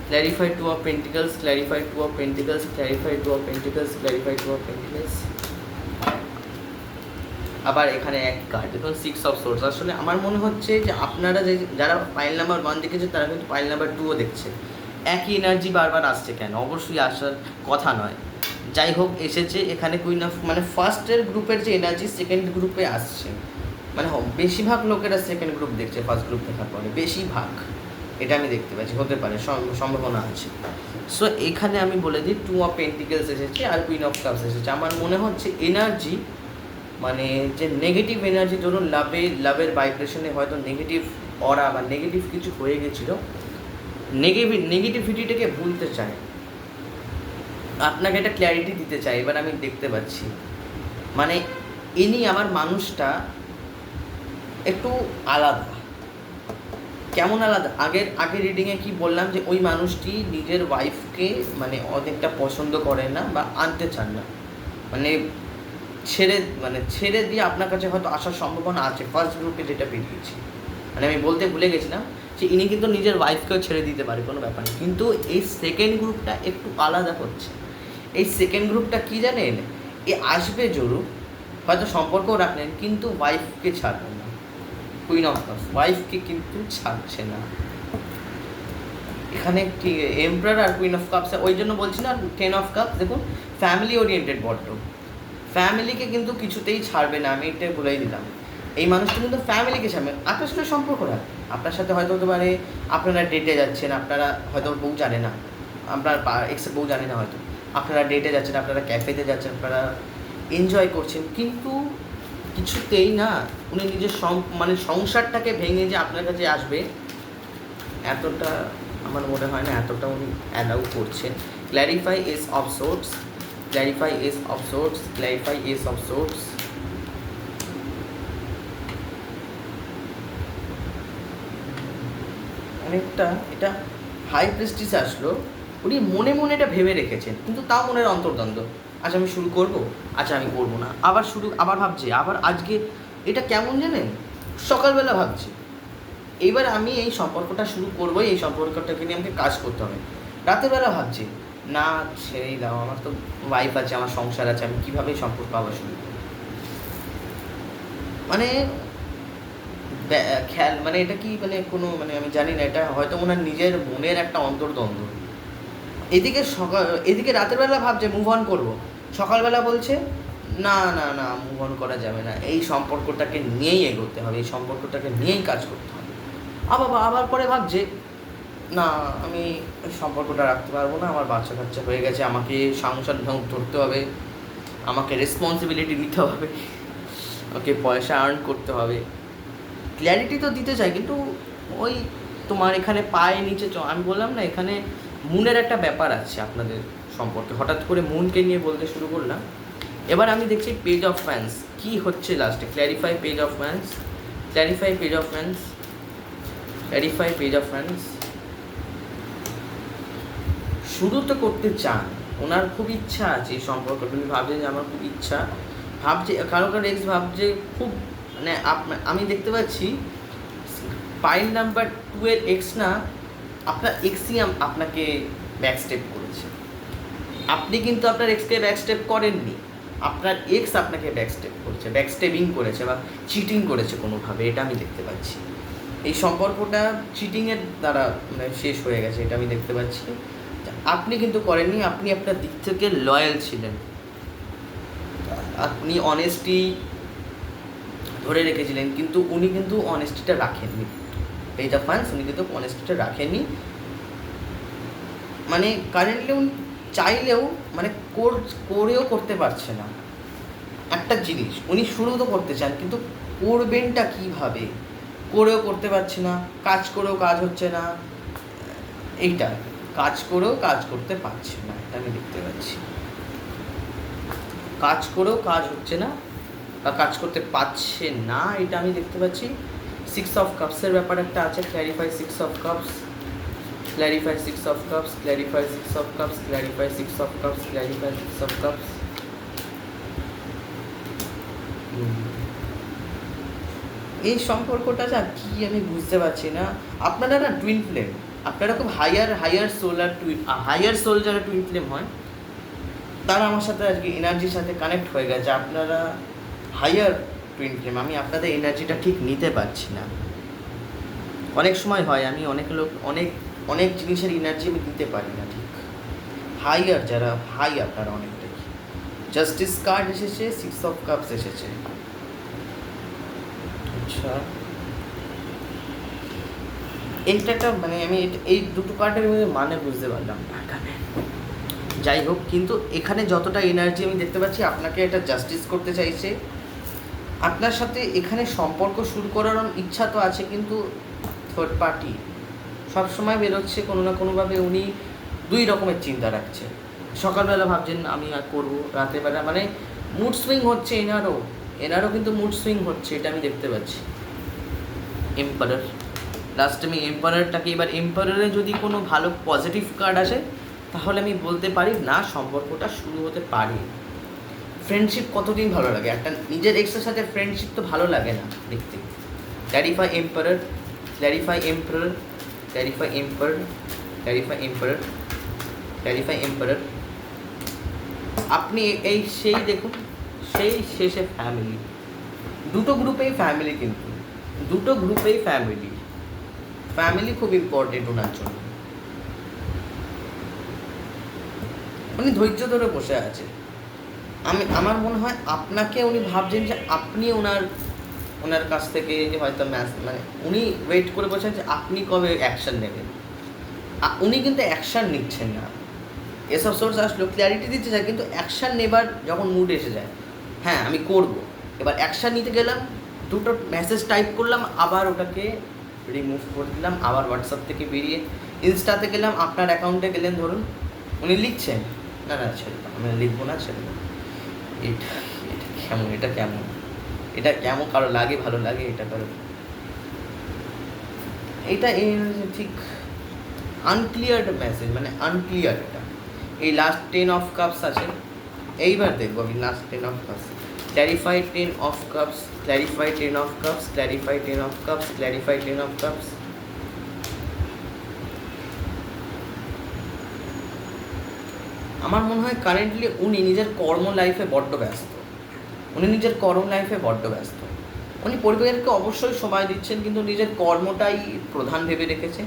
clarify 2 of pentacles, clarify 2 of pentacles, clarify 2 of pentacles, clarify 2 of pentacles. আবার এখানে এক কার্ড, দেখুন 6 অফ সোর্স। আসলে আমার মনে হচ্ছে যে আপনারা যারা পাইল নাম্বার 1 দেখেছে তারা কিন্তু পাইল নাম্বার 2ও দেখছে। একই এনার্জি বারবার আসছে কেন, অবশ্যই আসার কথা নয়। যাই হোক এসেছে এখানে কুইন অফ, মানে ফার্স্টের গ্রুপের যে এনার্জি সেকেন্ড গ্রুপে আসছে, মানে বেশিরভাগ লোকেরা সেকেন্ড গ্রুপ দেখছে ফার্স্ট গ্রুপ দেখার পরে, বেশিরভাগ। এটা আমি দেখতে পাচ্ছি, হতে পারে, সম্ভাবনা আছে। সো এখানে আমি বলে দিই 2 অফ পেন্টিকেলস এসেছে আর কুইন অফ কাপস এসেছে। আমার মনে হচ্ছে এনার্জি, মানে যে নেগেটিভ এনার্জি, ধরুন লাভের ভাইব্রেশনে হয়তো নেগেটিভ অরা বা নেগেটিভ কিছু হয়ে গেছিলো, নেগেটিভিটিটাকে ভুলতে চায়, আপনাকে একটা ক্ল্যারিটি দিতে চাই। এবার আমি দেখতে পাচ্ছি মানে ইনি আমার মানুষটা একটু আলাদা। কেমন আলাদা? আগের রিডিংয়ে কি বললাম, যে ওই মানুষটি নিজের ওয়াইফকে মানে অনেকটা পছন্দ করে না বা আনতে চান না, মানে ছেড়ে দিয়ে আপনার কাছে হয়তো আসার সম্ভাবনা আছে। ফার্স্ট গ্রুপে যেটা বেরিয়েছি, মানে আমি বলতে ভুলে গেছিলাম যে ইনি কিন্তু নিজের ওয়াইফকেও ছেড়ে দিতে পারে, কোনো ব্যাপার নেই। কিন্তু এই সেকেন্ড গ্রুপটা একটু আলাদা হচ্ছে। এই সেকেন্ড গ্রুপটা কী জানেন, এ আসবে জরুর, হয়তো সম্পর্কও রাখলেন কিন্তু ওয়াইফকে ছাড়বেন না। কুইন অফ কাপস, ওয়াইফকে কিন্তু ছাড়ছে না। এখানে কি emperor R queen of cups, ওই জন্য বলছি না 10 অফ কাপস, দেখুন ফ্যামিলি ওরিয়েন্টেড বড্ড, ফ্যামিলিকে কিন্তু কিছুতেই ছাড়বে না, আমি এটা বলেই দিলাম। এই মানুষটা কিন্তু ফ্যামিলিকে ছাড়বে, আপনার সাথে সম্পর্ক রাখবে, আপনার সাথে হয়তো হতে পারে আপনারা ডেটে যাচ্ছেন, আপনারা হয়তো বউ জানে না, আপনার এক্সের বউ জানে না, হয়তো আপনারা ডেটে যাচ্ছেন, আপনারা ক্যাফেতে যাচ্ছেন, আপনারা এনজয় করছেন, কিন্তু কিছুতেই না উনি নিজের মানে সংসারটাকে ভেঙে যে আপনার কাছে আসবে, এতটা আমার মনে হয় না এতটা উনি অ্যালাউ করছেন। Clarify S of swords, clarify S of swords, clarify S of swords. অনেকটা এটা হাই প্রেস্টিজ আসলো, উনি মনে মনে এটা ভেবে রেখেছেন, কিন্তু তাও মনের অন্তর্দ্বন্দ্ব। আচ্ছা আমি শুরু করব, আচ্ছা আমি করবো না, আবার ভাবছি, আবার আজকে এটা কেমন জানেন, সকালবেলা ভাবছি এইবার আমি এই সম্পর্কটা শুরু করবো, এই সম্পর্কটাকে নিয়ে আমাকে কাজ করতে হবে। রাতের বেলা ভাবছি না, ছেড়েই দাও, আমার তো ওয়াইফ আছে, আমার সংসার আছে, আমি কীভাবে এই সম্পর্ক আবার শুরু করব। মানে খেয়াল, মানে এটা কি মানে কোনো মানে আমি জানি না, এটা হয়তো ওনার নিজের মনের একটা অন্তর্দ্বন্দ্ব। এদিকে রাতের বেলা ভাবছে মুভ অন করবো, সকালবেলা বলছে না না না, মুভ অন করা যাবে না, এই সম্পর্কটাকে নিয়েই এগোতে হবে, এই সম্পর্কটাকে নিয়েই কাজ করতে হবে। আবার পরে ভাবছে না, আমি সম্পর্কটা রাখতে পারবো না, আমার বাচ্চা কাচ্চা হয়ে গেছে, আমাকে সংসার ধরতে হবে, আমাকে রেসপন্সিবিলিটি নিতে হবে, ওকে পয়সা আর্ন করতে হবে। ক্ল্যারিটি তো দিতে চাই, কিন্তু ওই তোমার এখানে পায়ে নিচে আমি বললাম না, এখানে মুনের একটা ব্যাপার আছে আপনাদের সম্পর্কে। হঠাৎ করে মুনকে নিয়ে বলতে শুরু করলাম। এবার আমি দেখছি পেজ অফ ফ্যান্স কী হচ্ছে লাস্টে। Clarify page of fans, clarify page of fans, clarify page of fans. শুরু তো করতে চান, ওনার খুব ইচ্ছা আছে এই সম্পর্কটা, উনি ভাবছেন যে আমার খুব ইচ্ছা, ভাবছে কারো এক্স ভাবছে খুব, মানে আমি দেখতে পাচ্ছি পাইল নাম্বার 2 এর এক্স না, আপনার এক্সই আপনাকে ব্যাকস্টেপ করেছে। আপনি কিন্তু আপনার এক্সকে ব্যাকস্টেপ করেননি, আপনার এক্স আপনাকে ব্যাকস্টেপ করেছে, ব্যাকস্টেপিং করেছে বা চিটিং করেছে কোনোভাবে, এটা আমি দেখতে পাচ্ছি। এই সম্পর্কটা চিটিংয়ের দ্বারা মানে শেষ হয়ে গেছে, এটা আমি দেখতে পাচ্ছি। আপনি কিন্তু করেননি, আপনি আপনার দিক থেকে লয়াল ছিলেন, আপনি অনেস্টি ধরে রেখেছিলেন, কিন্তু উনি কিন্তু অনেস্টিটা রাখেননি। পেজ অফ ফ্যান্স, উনি কিন্তু অনেস্টিটা রাখেননি। মানে কারেন্টলি উনি চাইলেও মানে করেও করতে পারছে না একটা জিনিস, উনি শুরু তো করতে চান কিন্তু করবেনটা কীভাবে, করেও করতে পারছে না, কাজ করেও কাজ হচ্ছে না, এইটা কাজ করেও কাজ করতে পারছে না, এটা আমি দেখতে পাচ্ছি। কাজ করেও কাজ হচ্ছে না বা কাজ করতে পারছে না, এটা আমি দেখতে পাচ্ছি। 6 অফ কাপসের ব্যাপার একটা আছে। Clarify 6 of cups, clarify 6 of cups, clarify 6 of cups, clarify 6 of cups, clarify 6 of cups. এই সম্পর্কটা যা কি আমি বুঝতে পারছি না। আপনারা না টুইন ফ্লেম, আপনারা খুব হায়ার সোল যারা টুইন ফ্লেম হয় তারা আমার সাথে আজকে এনার্জির সাথে কানেক্ট হয়ে গেছে। আপনারা হায়ার টুইন ফ্লেম, আমি আপনাদের এনার্জিটা ঠিক নিতে পারছি না। অনেক সময় হয় আমি অনেক জিনিসের এনার্জি আমি দিতে পারি না ঠিক। হায়ার যারা হাই, আপনারা অনেকটাই। জাস্টিস কার্ড এসেছে, 6 অফ কাপস এসেছে। আচ্ছা এইটা একটা মানে আমি এই দুটো কার্ডের মধ্যে মানে বুঝতে পারলাম না। যাই হোক, কিন্তু এখানে যতটা এনার্জি আমি দেখতে পাচ্ছি আপনাকে এটা জাস্টিস করতে চাইছে, আপনার সাথে এখানে সম্পর্ক শুরু করার ইচ্ছা তো আছে, কিন্তু থার্ড পার্টি সবসময় বেরোচ্ছে কোনো না কোনোভাবে। উনি দুই রকমের চিন্তা রাখছে। সকালবেলা ভাবছেন আমি আর করবো, রাতেরবেলা মানে মুড সুইং হচ্ছে এনারও কিন্তু মুড সুইং হচ্ছে, এটা আমি দেখতে পাচ্ছি। এম্পারার, লাস্ট আমি এম্পারারটাকে, এবার এম্পারারে যদি কোনো ভালো পজিটিভ কার্ড আসে তাহলে আমি বলতে পারি না সম্পর্কটা শুরু হতে পারে। ফ্রেন্ডশিপ কতদিন ভালো লাগে, একটা নিজের এক্সের সাথে ফ্রেন্ডশিপ তো ভালো লাগে না দেখতে। Clarify emperor, clarify emperor, clarify emperor, clarify emperor, clarify emperor. আপনি এই সেই দেখুন, সেই শেষে ফ্যামিলি, দুটো গ্রুপেই ফ্যামিলি, কিন্তু দুটো গ্রুপেই ফ্যামিলি, ফ্যামিলি খুব ইম্পর্টেন্ট ওনার জন্য। উনি ধৈর্য ধরে বসে আছে। আমার মনে হয় আপনাকে উনি ভাবছেন যে আপনি ওনার কাছ থেকে যে হয়তো মানে উনি ওয়েট করে বসেন যে আপনি কবে অ্যাকশান নেবেন। উনি কিন্তু অ্যাকশান নিচ্ছেন না। এসব সোর্স আসলো ক্ল্যারিটি দিতে চায়, কিন্তু অ্যাকশান নেবার যখন মুড এসে যায়, হ্যাঁ আমি করব, এবার অ্যাকশান নিতে গেলাম, দুটো মেসেজ টাইপ করলাম, আবার ওটাকে রিমুভ করে দিলাম, আবার হোয়াটসঅ্যাপ থেকে বেরিয়ে ইনস্টাতে গেলাম, আপনার অ্যাকাউন্টে গেলেন, ধরুন উনি লিখছেন, না ছেড়ে দাও, আমি লিখবো না, ছেড়ে দাও। এটা কেমন কারো লাগে, ভালো লাগে এটা কারো, এটা ঠিক আনক্লিয়ার মেসেজ, মানে আনক্লিয়ার এটা। এই লাস্ট 10 অফ কাপস আছে, এইবার দেখবো আমি last 10 of cups, clarify 10 of cups, clarify 10 of cups, clarify 10 of cups, clarify 10 of cups. আমার মনে হয় কারেন্টলি উনি নিজের কর্ম লাইফে বড্ড ব্যস্ত, উনি পরিবারকে অবশ্যই সময় দিচ্ছেন, কিন্তু নিজের কর্মটাই প্রধান ভেবে রেখেছে।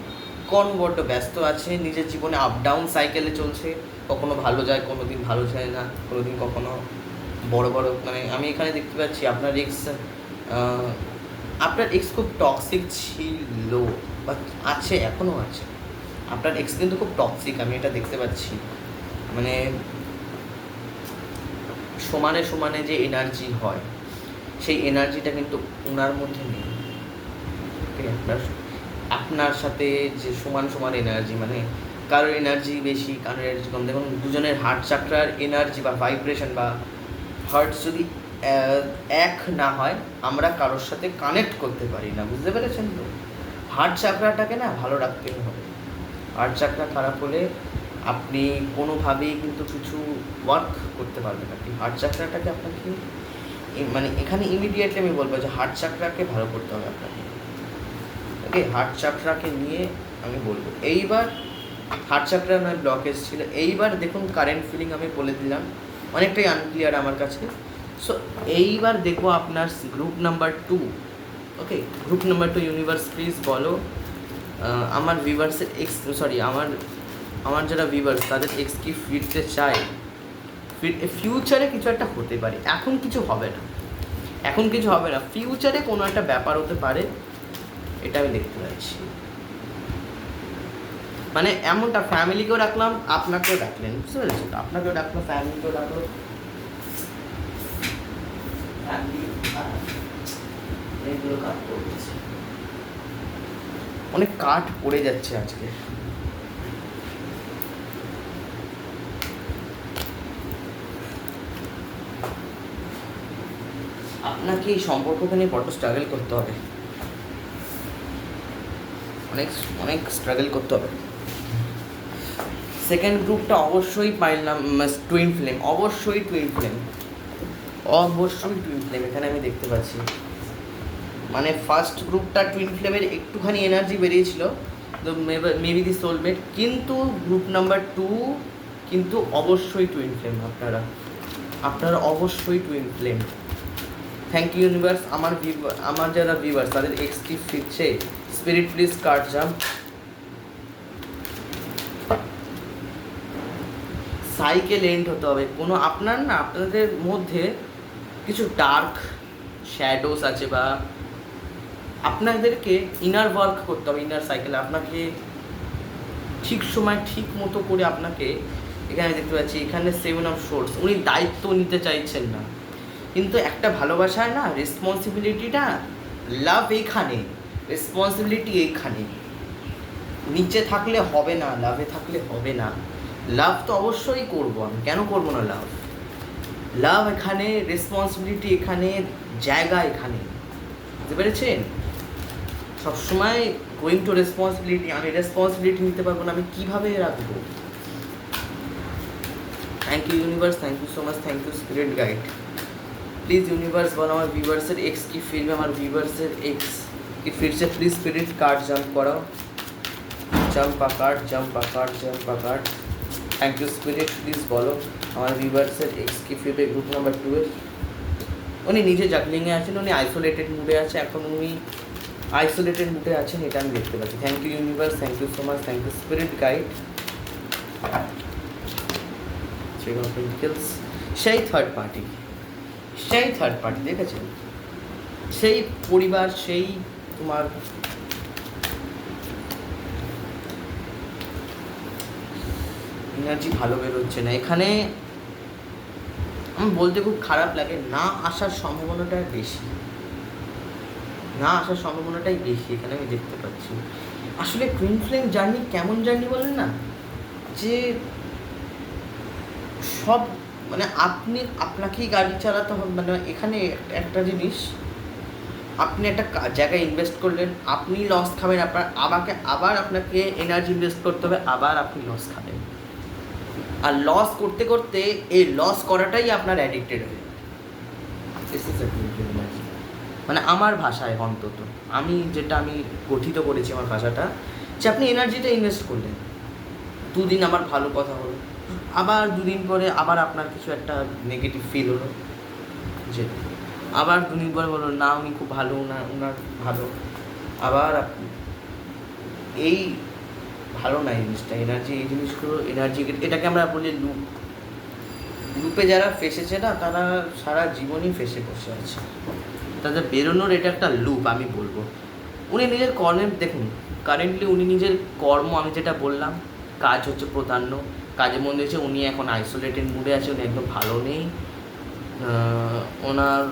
কর্ম বড্ড ব্যস্ত আছে, নিজের জীবনে আপ ডাউন সাইকেলে চলছে, কখনো ভালো যায়, কোনো দিন ভালো যায় না, কোনো দিন কখনো বড় মানে আমি এখানে দেখতে পাচ্ছি আপনার এক্স খুব টক্সিক ছিল বা আছে, এখনও আছে। আপনার এক্স কিন্তু খুব টক্সিক, আমি এটা দেখতে পাচ্ছি। মানে সমানে যে এনার্জি হয়, সেই এনার্জিটা কিন্তু ওনার মধ্যে নেই। আপনার সাথে যে সমান এনার্জি, মানে কারোর এনার্জি বেশি, কারোর এনার্জি কম। দেখুন দুজনের হার্ট চাকরার এনার্জি বা ভাইব্রেশন বা হার্ট যদি এক না হয়, আমরা কারোর সাথে কানেক্ট করতে পারি না, বুঝতে পেরেছেন তো? হার্ট চাকরাটাকে না ভালো রাখতেই হবে। হার্ট চাকরা খারাপ হলে আপনি কোনোভাবেই কিন্তু কিছু ওয়ার্ক করতে পারবেন না। হার্ট চাকরাটাকে আপনাকে মানে এখানে ইমিডিয়েটলি আমি বলবো যে হার্ট চাকরাকে ভালো করতে হবে আপনাকে। ওকে, হার্ট চাকরাকে নিয়ে আমি বলবো। এইবার হার্ট চাকরা নয় ব্লকেজ ছিল, এইবার দেখুন কারেন্ট ফিলিং আমি বলে দিলাম, অনেকটাই আনক্লিয়ার আমার কাছে। সো এইবার দেখবো আপনার group number 2। Okay, group number 2 universe please বলো আমার ভিউয়ার্সের আমার যারা ভিউয়ার্স তাদের এক্স কি ফিরতে চায়, ফিউচারে কিছু একটা হতে পারে, এখন কিছু হবে না, ফিউচারে কোনো একটা ব্যাপার হতে পারে, এটা আমি দেখতে পাচ্ছি। মানে এমনটা ফ্যামিলিকেও রাখলাম, আপনাকেও ডাকলেন, বুঝতে পেরেছি তো? আপনাকেও ডাকলো, ফ্যামিলিকেও ডাকলো, এইগুলো কাট করছে, অনেক কাঠ পড়ে যাচ্ছে আজকে। আপনাকে এই সম্পর্কটা নিয়ে বড্ড স্ট্রাগল করতে হবে, অনেক স্ট্রাগল করতে হবে। সেকেন্ড গ্রুপটা অবশ্যই পাইলাম টুইন ফ্লেম, অবশ্যই টুইন ফ্লেম, এখানে আমি দেখতে পাচ্ছি। মানে ফার্স্ট গ্রুপটা টুইন ফ্লেমের একটুখানি এনার্জি বেরিয়েছিল, তো মেবি দি সোলমেট, কিন্তু গ্রুপ নাম্বার 2 কিন্তু অবশ্যই টুইন ফ্লেম, আপনারা অবশ্যই twin flame. Thank you universe. আমার যারা ভিউয়ার্স তাদের এক্সটি ফিরছে, spirit please card jump. Cycle end হতে হবে কোনো আপনাদের মধ্যে কিছু ডার্ক শ্যাডোস আছে বা আপনাদেরকে ইনার ওয়ার্ক করতে হবে, ইনার সাইকেলে আপনাকে ঠিক সময় ঠিক মতো করে আপনাকে, এখানে দেখতে পাচ্ছি এখানে 7 অফ সোর্স, উনি দায়িত্ব নিতে চাইছেন না, কিন্তু একটা ভালোবাসায় না রেসপন্সিবিলিটিটা, লাভ এইখানে, রেসপন্সিবিলিটি এইখানে। নিচে থাকলে হবে না, লাভে থাকলে হবে না। লাভ তো অবশ্যই করবো আমি, কেন করবো না লাভ? লাভ এখানে, রেসপন্সিবিলিটি এখানে, জায়গা এখানে, বুঝতে পেরেছেন? সবসময় গোয়িং টু রেসপন্সিবিলিটি, আমি রেসপন্সিবিলিটি নিতে পারবো না, আমি কীভাবে রাখবো? Thank you universe, thank you so much, thank you spirit guide. Please universe বলো আমার ভিউয়ার্সের এক্স কি ফিরবে, আমার ভিউয়ার্সের এক্স কি ফিরছে, প্লিজ স্পিরিট কার্ড জাম্প করাও, jump a card, jump a card, jump a card. Thank you spirit, please বলো আমার ভিউয়ার্সের এক্স কি ফিরবে গ্রুপ নাম্বার 2 এর। উনি নিজে জাগলিংয়ে আছেন, উনি আইসোলেটেড মুডে আছে, এখন উনি আইসোলেটেড মুডে আছেন, এটা আমি দেখতে পাচ্ছি। Thank you universe, thank you so much, thank you spirit guide. সেই থার্ড পার্টি, সেই থার্ড পার্টি দেখেছেন, সেই পরিবার, সেই তোমার এনার্জি ভালো বেরোচ্ছে না এখানে। আমি বলতে খুব খারাপ লাগে, না আসার সম্ভাবনাটা বেশি, না আসার সম্ভাবনাটাই বেশি এখানে আমি দেখতে পাচ্ছি। আসলে টুইন ফ্লেম জার্নি কেমন জার্নি বলেন না, যে সব মানে আপনি আপনাকেই গাড়ি চালাতে হবে, মানে এখানে একটা জিনিস, আপনি একটা জায়গায় ইনভেস্ট করলেন, আপনি লস খাবেন, আবার আপনাকে এনার্জি ইনভেস্ট করতে হবে, আবার আপনি লস খাবেন, আর লস করতে করতে এই লস করাটাই আপনার অ্যাডিক্টেড হয়ে যাবে। মানে আমার ভাষায় অন্তত, আমি গঠিত করেছি আমার ভাষাটা, যে আপনি এনার্জিটা ইনভেস্ট করলেন, 2 দিন আমার ভালো কথা হলো, আবার 2 দিন পরে আবার আপনার কিছু একটা নেগেটিভ ফিল হলো, যে আবার 2 দিন পরে বললো না উনি খুব ভালো, ওনার ভালো, আবার আপনি এই ভালো না এই জিনিসটা, এনার্জি, এই জিনিসগুলো এনার্জি, এটাকে আমরা বলি লুপ। লুপে যারা ফেসেছে না, তারা সারা জীবনই ফেসে বসে আছে, তাদের বেরোনোর এটা একটা লুপ আমি বলবো। উনি নিজের কর্মের দেখুন, কারেন্টলি উনি নিজের কর্ম, আমি যেটা বললাম, কাজ হচ্ছে প্রাধান্য, কাজে মন দিয়েছে, উনি এখন আইসোলেটেড মুডে আছে, উনি একদম ভালো নেই, ওনার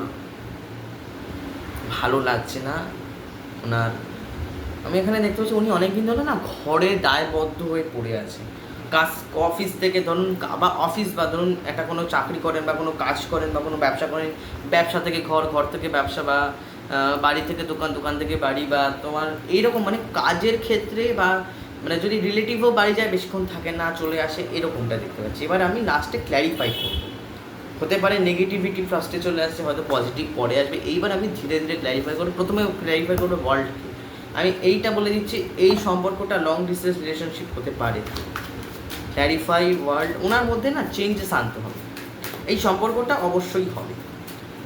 ভালো লাগছে না ওনার। আমি এখানে দেখতে পাচ্ছি উনি অনেক দিন ধরে না ঘরে দায়বদ্ধ হয়ে পড়ে আছে, কাজ, অফিস থেকে ধরুন, বা অফিস বা ধরুন একটা কোনো চাকরি করেন বা কোনো কাজ করেন বা কোনো ব্যবসা করেন, ব্যবসা থেকে ঘর, ঘর থেকে ব্যবসা, বা বাড়ি থেকে দোকান, দোকান থেকে বাড়ি, বা তোমার এইরকম মানে কাজের ক্ষেত্রে, বা মানে যদি রিলেটিভও বাড়ি যায় বেশিক্ষণ থাকে না, চলে আসে, এরকমটা দেখতে পাচ্ছি। এবার আমি লাস্টে ক্ল্যারিফাই করব, হতে পারে নেগেটিভিটি ফার্স্টে চলে আসছে, হয়তো পজিটিভ পরে আসবে, এইবার আমি ধীরে ধীরে ক্ল্যারিফাই করবো। প্রথমে ক্ল্যারিফাই করবো ওয়ার্ল্ডকে, আমি এইটা বলে দিচ্ছি, এই সম্পর্কটা লং ডিস্টেন্স রিলেশনশিপ হতে পারে। ক্ল্যারিফাই ওয়ার্ল্ড, ওনার মধ্যে না চেঞ্জেস আনতে হবে, এই সম্পর্কটা অবশ্যই হবে।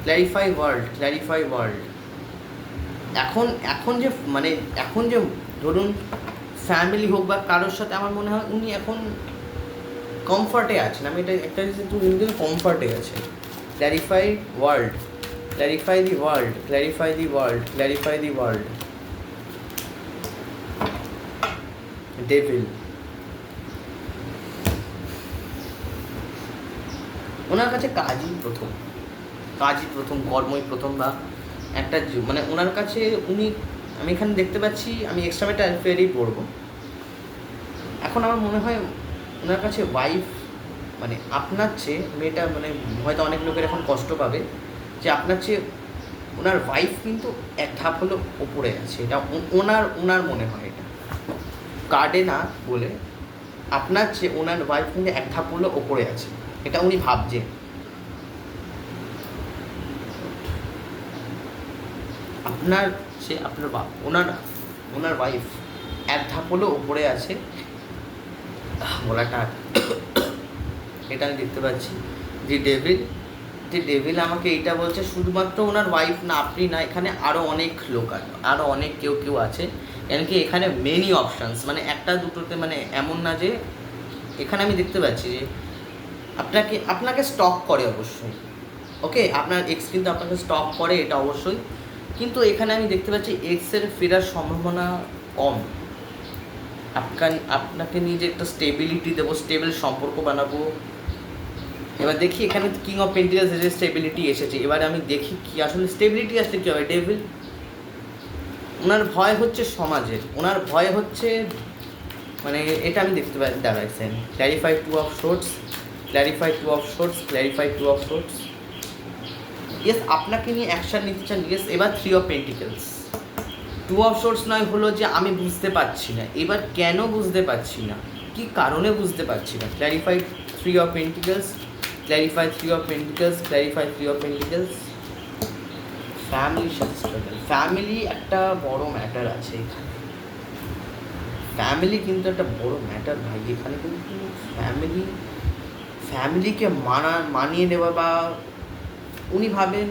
Clarify world, clarify world. এখন যে মানে এখন যে ধরুন ফ্যামিলি হোক বা কারোর সাথে, আমার মনে হয় উনি এখন কমফর্টে আছেন, আমি এটা একটা উনি কমফর্টে আছে। Clarify world, clarify the world, clarify the world, clarify the world. Devil, ওনার কাছে কাজই প্রথম, কর্মই প্রথম, বা একটা মানে ওনার কাছে উনি, আমি এখানে দেখতে পাচ্ছি, আমি এক্সট্রামেটা ফেরই পড়বো। এখন আমার মনে হয় ওনার কাছে ওয়াইফ, মানে আপনার চেয়ে মেয়েটা, মানে হয়তো অনেক লোকের এখন কষ্ট পাবে, যে আপনার চেয়ে ওনার ওয়াইফ কিন্তু এক ধাপ হলো ওপরে আছে, এটা ওনার মনে হয়, এটা কার্ডে না বলে আপনার চেয়ে ওনার ওয়াইফ কিন্তু এক ধাপ হলো ওপরে আছে, এটা উনি ভাবছেন। আপনার সে আপনার ওনার ওয়াইফ এক ধাপ হলো ওপরে আছে, বলাটা এটা আমি দেখতে পাচ্ছি। যে ডেভিল আমাকে এইটা বলছে, শুধুমাত্র ওনার ওয়াইফ না, আপনি না, এখানে আরও অনেক লোক আছে, আরও অনেক কেউ আছে, এমনকি এখানে মেনি অপশানস, মানে একটা দুটোতে, মানে এমন না যে, এখানে আমি দেখতে পাচ্ছি যে আপনাকে স্টক করে অবশ্যই, ওকে, আপনার এক্স কিন্তু আপনাকে স্টক করে, এটা অবশ্যই। কিন্তু এখানে আমি দেখতে পাচ্ছি এক্সের ফেরার সম্ভাবনা কম। আপনাকে নিয়ে যে একটা স্টেবিলিটি দেবো, স্টেবল সম্পর্ক বানাবো। এবার দেখি এখানে কিং অফ পেন্টিকালস যে স্টেবিলিটি এসেছে, এবার আমি দেখি কি আসলে স্টেবিলিটি আসলে কী হবে। ডেভিল, ওনার ভয় হচ্ছে সমাজের, ওনার ভয় হচ্ছে মানে এটা আমি দেখতে পাই দাঁড়াইছেন। Clarify two of swords, clarify two of swords, clarify two of swords. Yes, আপনাকে নিয়ে অ্যাকশান নিতে চান। ইয়েস, এবার three of pentacles. Two of swords নয়, হলো যে আমি বুঝতে পারছি না, এবার কেন বুঝতে পারছি না, কি কারণে বুঝতে পারছি না। Clarify three of pentacles, clarify three of pentacles, clarify three of pentacles. ফ্যামিলির সাথে স্ট্রাগল, ফ্যামিলি একটা বড় ম্যাটার আছে এখানে। ফ্যামিলি কিন্তু একটা বড় ম্যাটার ভাই এখানে। কিন্তু ফ্যামিলিকে মানিয়ে নেওয়া, বা উনি ভাবেন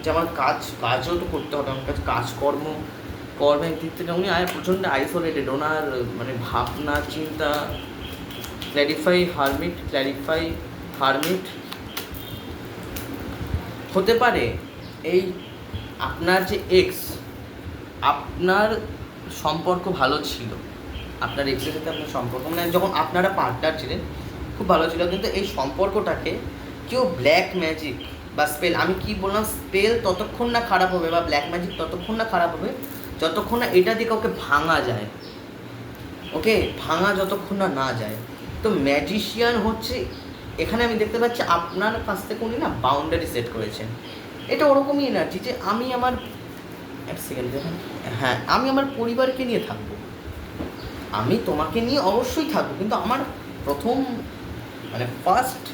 যে আমার কাজও তো করতে হবে, আমার কাছে কর্মের দিক থেকে উনি প্রচণ্ড আইসোলেটেড। ওনার মানে ভাবনা চিন্তা। Clarify hermit, clarify hermit. হতে পারে এই আপনার যে এক্স, আপনার সম্পর্ক ভালো ছিল, আপনার এক্সের সাথে আপনার সম্পর্ক মানে যখন আপনারা পার্টনার ছিলেন খুব ভালো ছিল, কিন্তু এই সম্পর্কটাকে কেউ ব্ল্যাক ম্যাজিক বা স্পেল, আমি কি বললাম, স্পেল ততক্ষণ না খারাপ হবে বা ব্ল্যাক ম্যাজিক ততক্ষণ না খারাপ হবে যতক্ষণ না এটা দিয়ে কাউকে ভাঙা যায়। ওকে, ভাঙা যতক্ষণ না যায়। তো ম্যাজিশিয়ান হচ্ছে এখানে আমি দেখতে পাচ্ছি আপনার কাছ থেকে উনি না বাউন্ডারি সেট করেছেন। এটা ওরকমই এনার্জি যে আমি আমার এক সেকেন্ড দেখুন, হ্যাঁ আমি আমার পরিবারকে নিয়ে থাকবো, আমি তোমাকে নিয়ে অবশ্যই থাকবো, কিন্তু আমার প্রথম মানে first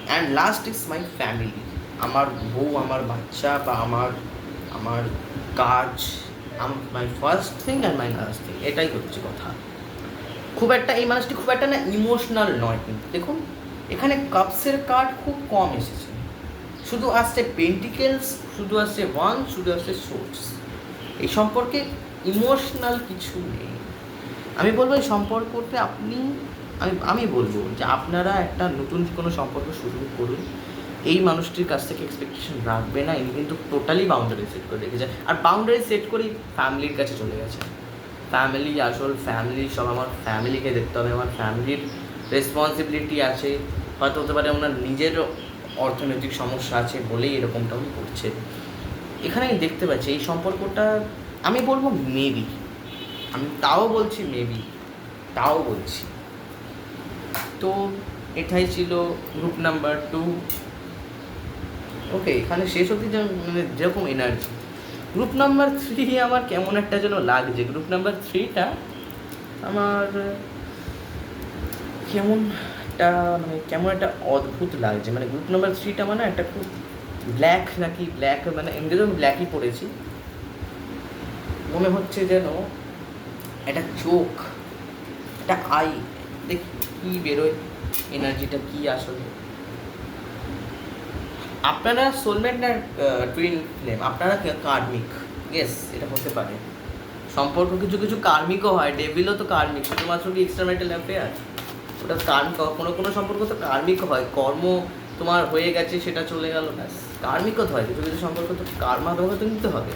and last is my family. আমার বউ, আমার বাচ্চা, বা আমার কাজ, my first thing and my last thing, এটাই হচ্ছে কথা। খুব একটা এই মানুষটি খুব একটা না ইমোশনাল নয়, কিন্তু দেখুন এখানে কাপসের কার্ড খুব কম এসেছে, শুধু আসছে পেন্টিকেলস, শুধু আসছে ওয়ান, শুধু আসছে সোর্স। এই সম্পর্কে ইমোশনাল কিছু নেই। আমি বলবো এই সম্পর্কতে আমি বলবো যে আপনারা একটা নতুন কোনো সম্পর্ক শুরু করুন। এই মানুষটির কাছ থেকে এক্সপেকটেশন রাখবে না, ইনি কিন্তু টোটালি বাউন্ডারি সেট করে রেখেছে। আর বাউন্ডারি সেট করেই ফ্যামিলির কাছে চলে গেছে। ফ্যামিলি আসল ফ্যামিলি, সব আমার ফ্যামিলিকে দেখতে হবে, আমার ফ্যামিলির রেসপন্সিবিলিটি আছে। হয়তো হতে পারে ওনার নিজের অর্থনৈতিক সমস্যা আছে বলেই এরকমটা উনি করছে। এখানে আমি দেখতে পাচ্ছি এই সম্পর্কটা, আমি বলবো মেবি, আমি তাও বলছি মেবি, তাও বলছি। তো এটাই ছিল গ্রুপ নাম্বার 2। ওকে, এখানে শেষ অবধি মানে যেরকম এনার্জি। গ্রুপ নাম্বার 3 আমার কেমন একটা যেন লাগছে। গ্রুপ নাম্বার 3টা আমার কেমন একটা অদ্ভুত লাগছে। মানে গ্রুপ নাম্বার 3টা মানে একটা খুব ব্ল্যাক, নাকি ব্ল্যাক মানে এমনিতেও আমি ব্ল্যাকই পড়েছি, মনে হচ্ছে যেন একটা চোখ, একটা আই, দেখি কী বেরোয়, এনার্জিটা কী আসলে। আপনারা সোলমেট না টুইন ফ্লেম, আপনারা কার্মিক। ইয়েস, এটা হতে পারে। সম্পর্ক কিছু কিছু কার্মিকও হয়, ডেভিলও তো কার্মিক, শুধুমাত্র কি এক্সট্রামেন্টাল অ্যাফেয়ার, ওটা কার্মিক। কোনো সম্পর্ক তো কার্মিক হয়, কর্ম তোমার হয়ে গেছে সেটা চলে গেল, ব্যাস কার্মিকও হয়। কিছু কিছু সম্পর্ক তো কার্মাভাবে তো নিতে হবে।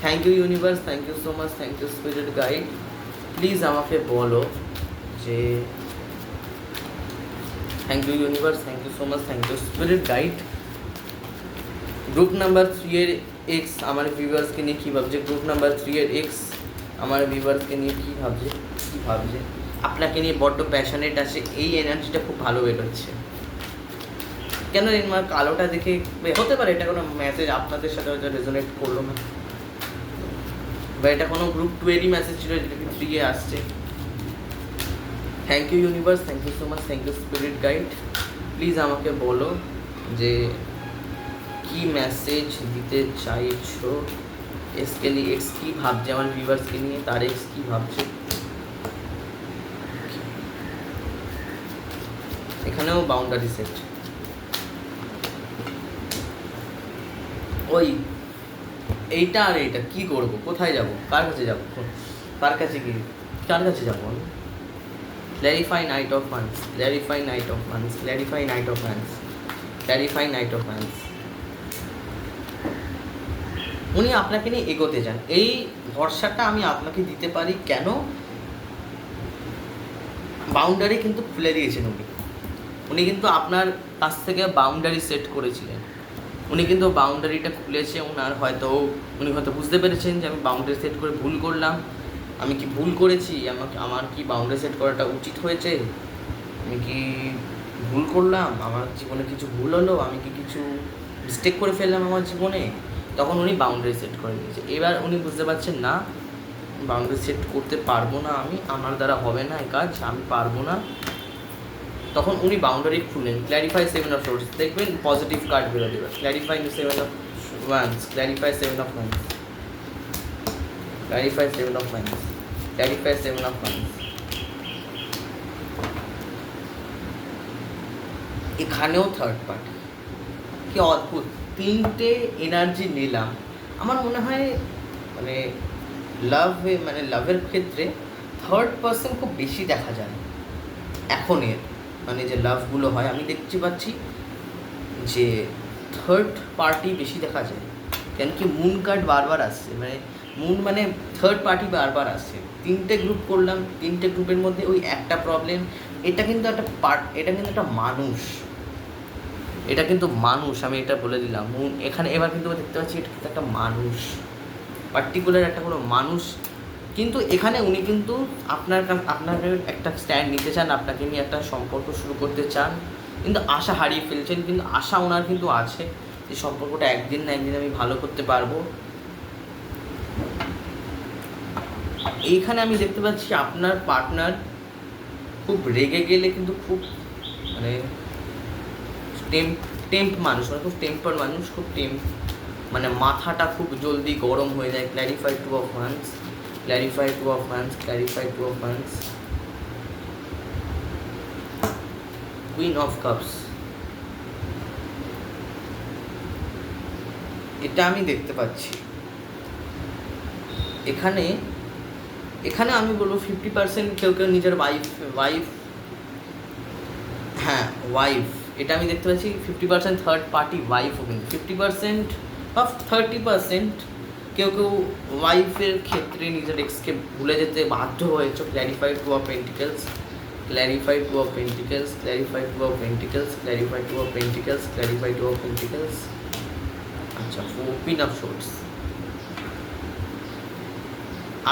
Thank you universe, thank you so much, thank you spirit guide. Please আমাকে বলো যে thank you universe, thank you so much, thank you spirit guide. Group number 3 এর এক্স আমার ভিউয়ার্সকে নিয়ে কী ভাবছে? গ্রুপ নাম্বার 3 এর এক্স আমার ভিউয়ার্সকে নিয়ে কী ভাবছে? আপনাকে নিয়ে বড্ড প্যাশনেট আছে, এই এনার্জিটা খুব ভালো বেরোচ্ছে। কেন আমার কালোটা দেখে হতে পারে এটা কোনো মেসেজ আপনাদের সাথে হয়তো রেজোনেট করলো না, বা এটা কোনো গ্রুপ 2 এরই মেসেজ ছিল যেটা কি 3 এ আসছে। Thank you universe, thank you so much, thank you spirit guide. Please আমাকে বলো যে কি মেসেজ দিতে চাইছো এক্সকে নিয়ে। এক্স কী ভাবছে আমার ভিউয়ার্সকে নিয়ে, তার এক্স কী ভাবছে। এখানেও বাউন্ডারি সেট। ওই এইটা আর এইটা কী করবো, কোথায় যাব, কার কাছে যাবো, কার কাছে যাবো আমি? Clarify night of wands, clarify night of wands, clarify night of wands, clarify night of wands. উনি আপনাকে নিয়ে এগোতে চান, এই ভরসাটা আমি আপনাকে দিতে পারি। কেন? বাউন্ডারি কিন্তু খুলে দিয়েছেন উনি কিন্তু আপনার কাছ থেকে বাউন্ডারি সেট করেছিলেন, উনি কিন্তু বাউন্ডারিটা খুলেছে। উনি হয়তো বুঝতে পেরেছেন যে আমি বাউন্ডারি সেট করে ভুল করলাম, আমি কি ভুল করেছি, আমার কি বাউন্ডারি সেট করাটা উচিত হয়েছে, আমি কি ভুল করলাম, আমার জীবনে কিছু ভুল হলো, আমি কি কিছু মিস্টেক করে ফেললাম আমার জীবনে, তখন উনি বাউন্ডারি সেট করে দিয়েছে। এবার উনি বুঝতে পারছেন না, বাউন্ডারি সেট করতে পারবো না, আমার দ্বারা হবে না এই কাজ, আমি পারবো না। তখন উনি বাউন্ডারি খুললেন। ক্ল্যারিফাই 7 অফ সোর্স, দেখবেন পজিটিভ কার্ড বেরো দেবে। Clarify 7 of wands, clarify 7 of wands, clarify 7 of wands, clarify 7 of wands. এখানেও থার্ড পার্টি, কি অদ্ভুত, 3টে এনার্জি নিলাম। আমার মনে হয় মানে লাভের ক্ষেত্রে থার্ড পার্সন খুব বেশি দেখা যায় এখনের, মানে যে লাভগুলো হয় আমি দেখতে পাচ্ছি যে থার্ড পার্টি বেশি দেখা যায়। কেন কি মুন কার্ড বারবার আসছে, মানে থার্ড পার্টি বারবার আসছে। 3টে গ্রুপ করলাম, 3টে গ্রুপের মধ্যে ওই একটা প্রবলেম। এটা কিন্তু একটা মানুষ, আমি এটা বলে দিলাম। এখানে এবার কিন্তু দেখতে পাচ্ছি এটা কিন্তু একটা মানুষ, পার্টিকুলার একটা কোনো মানুষ। কিন্তু এখানে উনি কিন্তু আপনাকে একটা স্ট্যান্ড নিতে চান, আপনাকে নিয়ে একটা সম্পর্ক শুরু করতে চান, কিন্তু আশা হারিয়ে ফেলছেন। কিন্তু আশা ওনার কিন্তু আছে যে সম্পর্কটা একদিন না একদিন আমি ভালো করতে পারবো। এইখানে আমি দেখতে পাচ্ছি আপনার পার্টনার খুব রেগে গেলে কিন্তু খুব মানে মানুষ, মানে খুব টেম্পার মানুষ, মানে মাথাটা খুব জলদি গরম হয়ে যায়। Clarify 2 of wands, clarify 2 of wands, clarify 2 of wands, queen of cups. এটা আমি দেখতে পাচ্ছি এখানে আমি বলবো 50% কেউ নিজের ওয়াইফ, হ্যাঁ ওয়াইফ, এটা আমি দেখতে পাচ্ছি। 50% থার্ড পার্টি ওয়াইফও, কিন্তু 50% বা 30% কেউ ওয়াইফের ক্ষেত্রে নিজের এক্সকে ভুলে যেতে বাধ্য হয়েছে। Clarify 2 of pentacles, clarify 2 of pentacles, clarify 2 of pentacles, clarify 2 of pentacles, clarify 2 of pentacles. আচ্ছা, কুইন অফ সোর্স।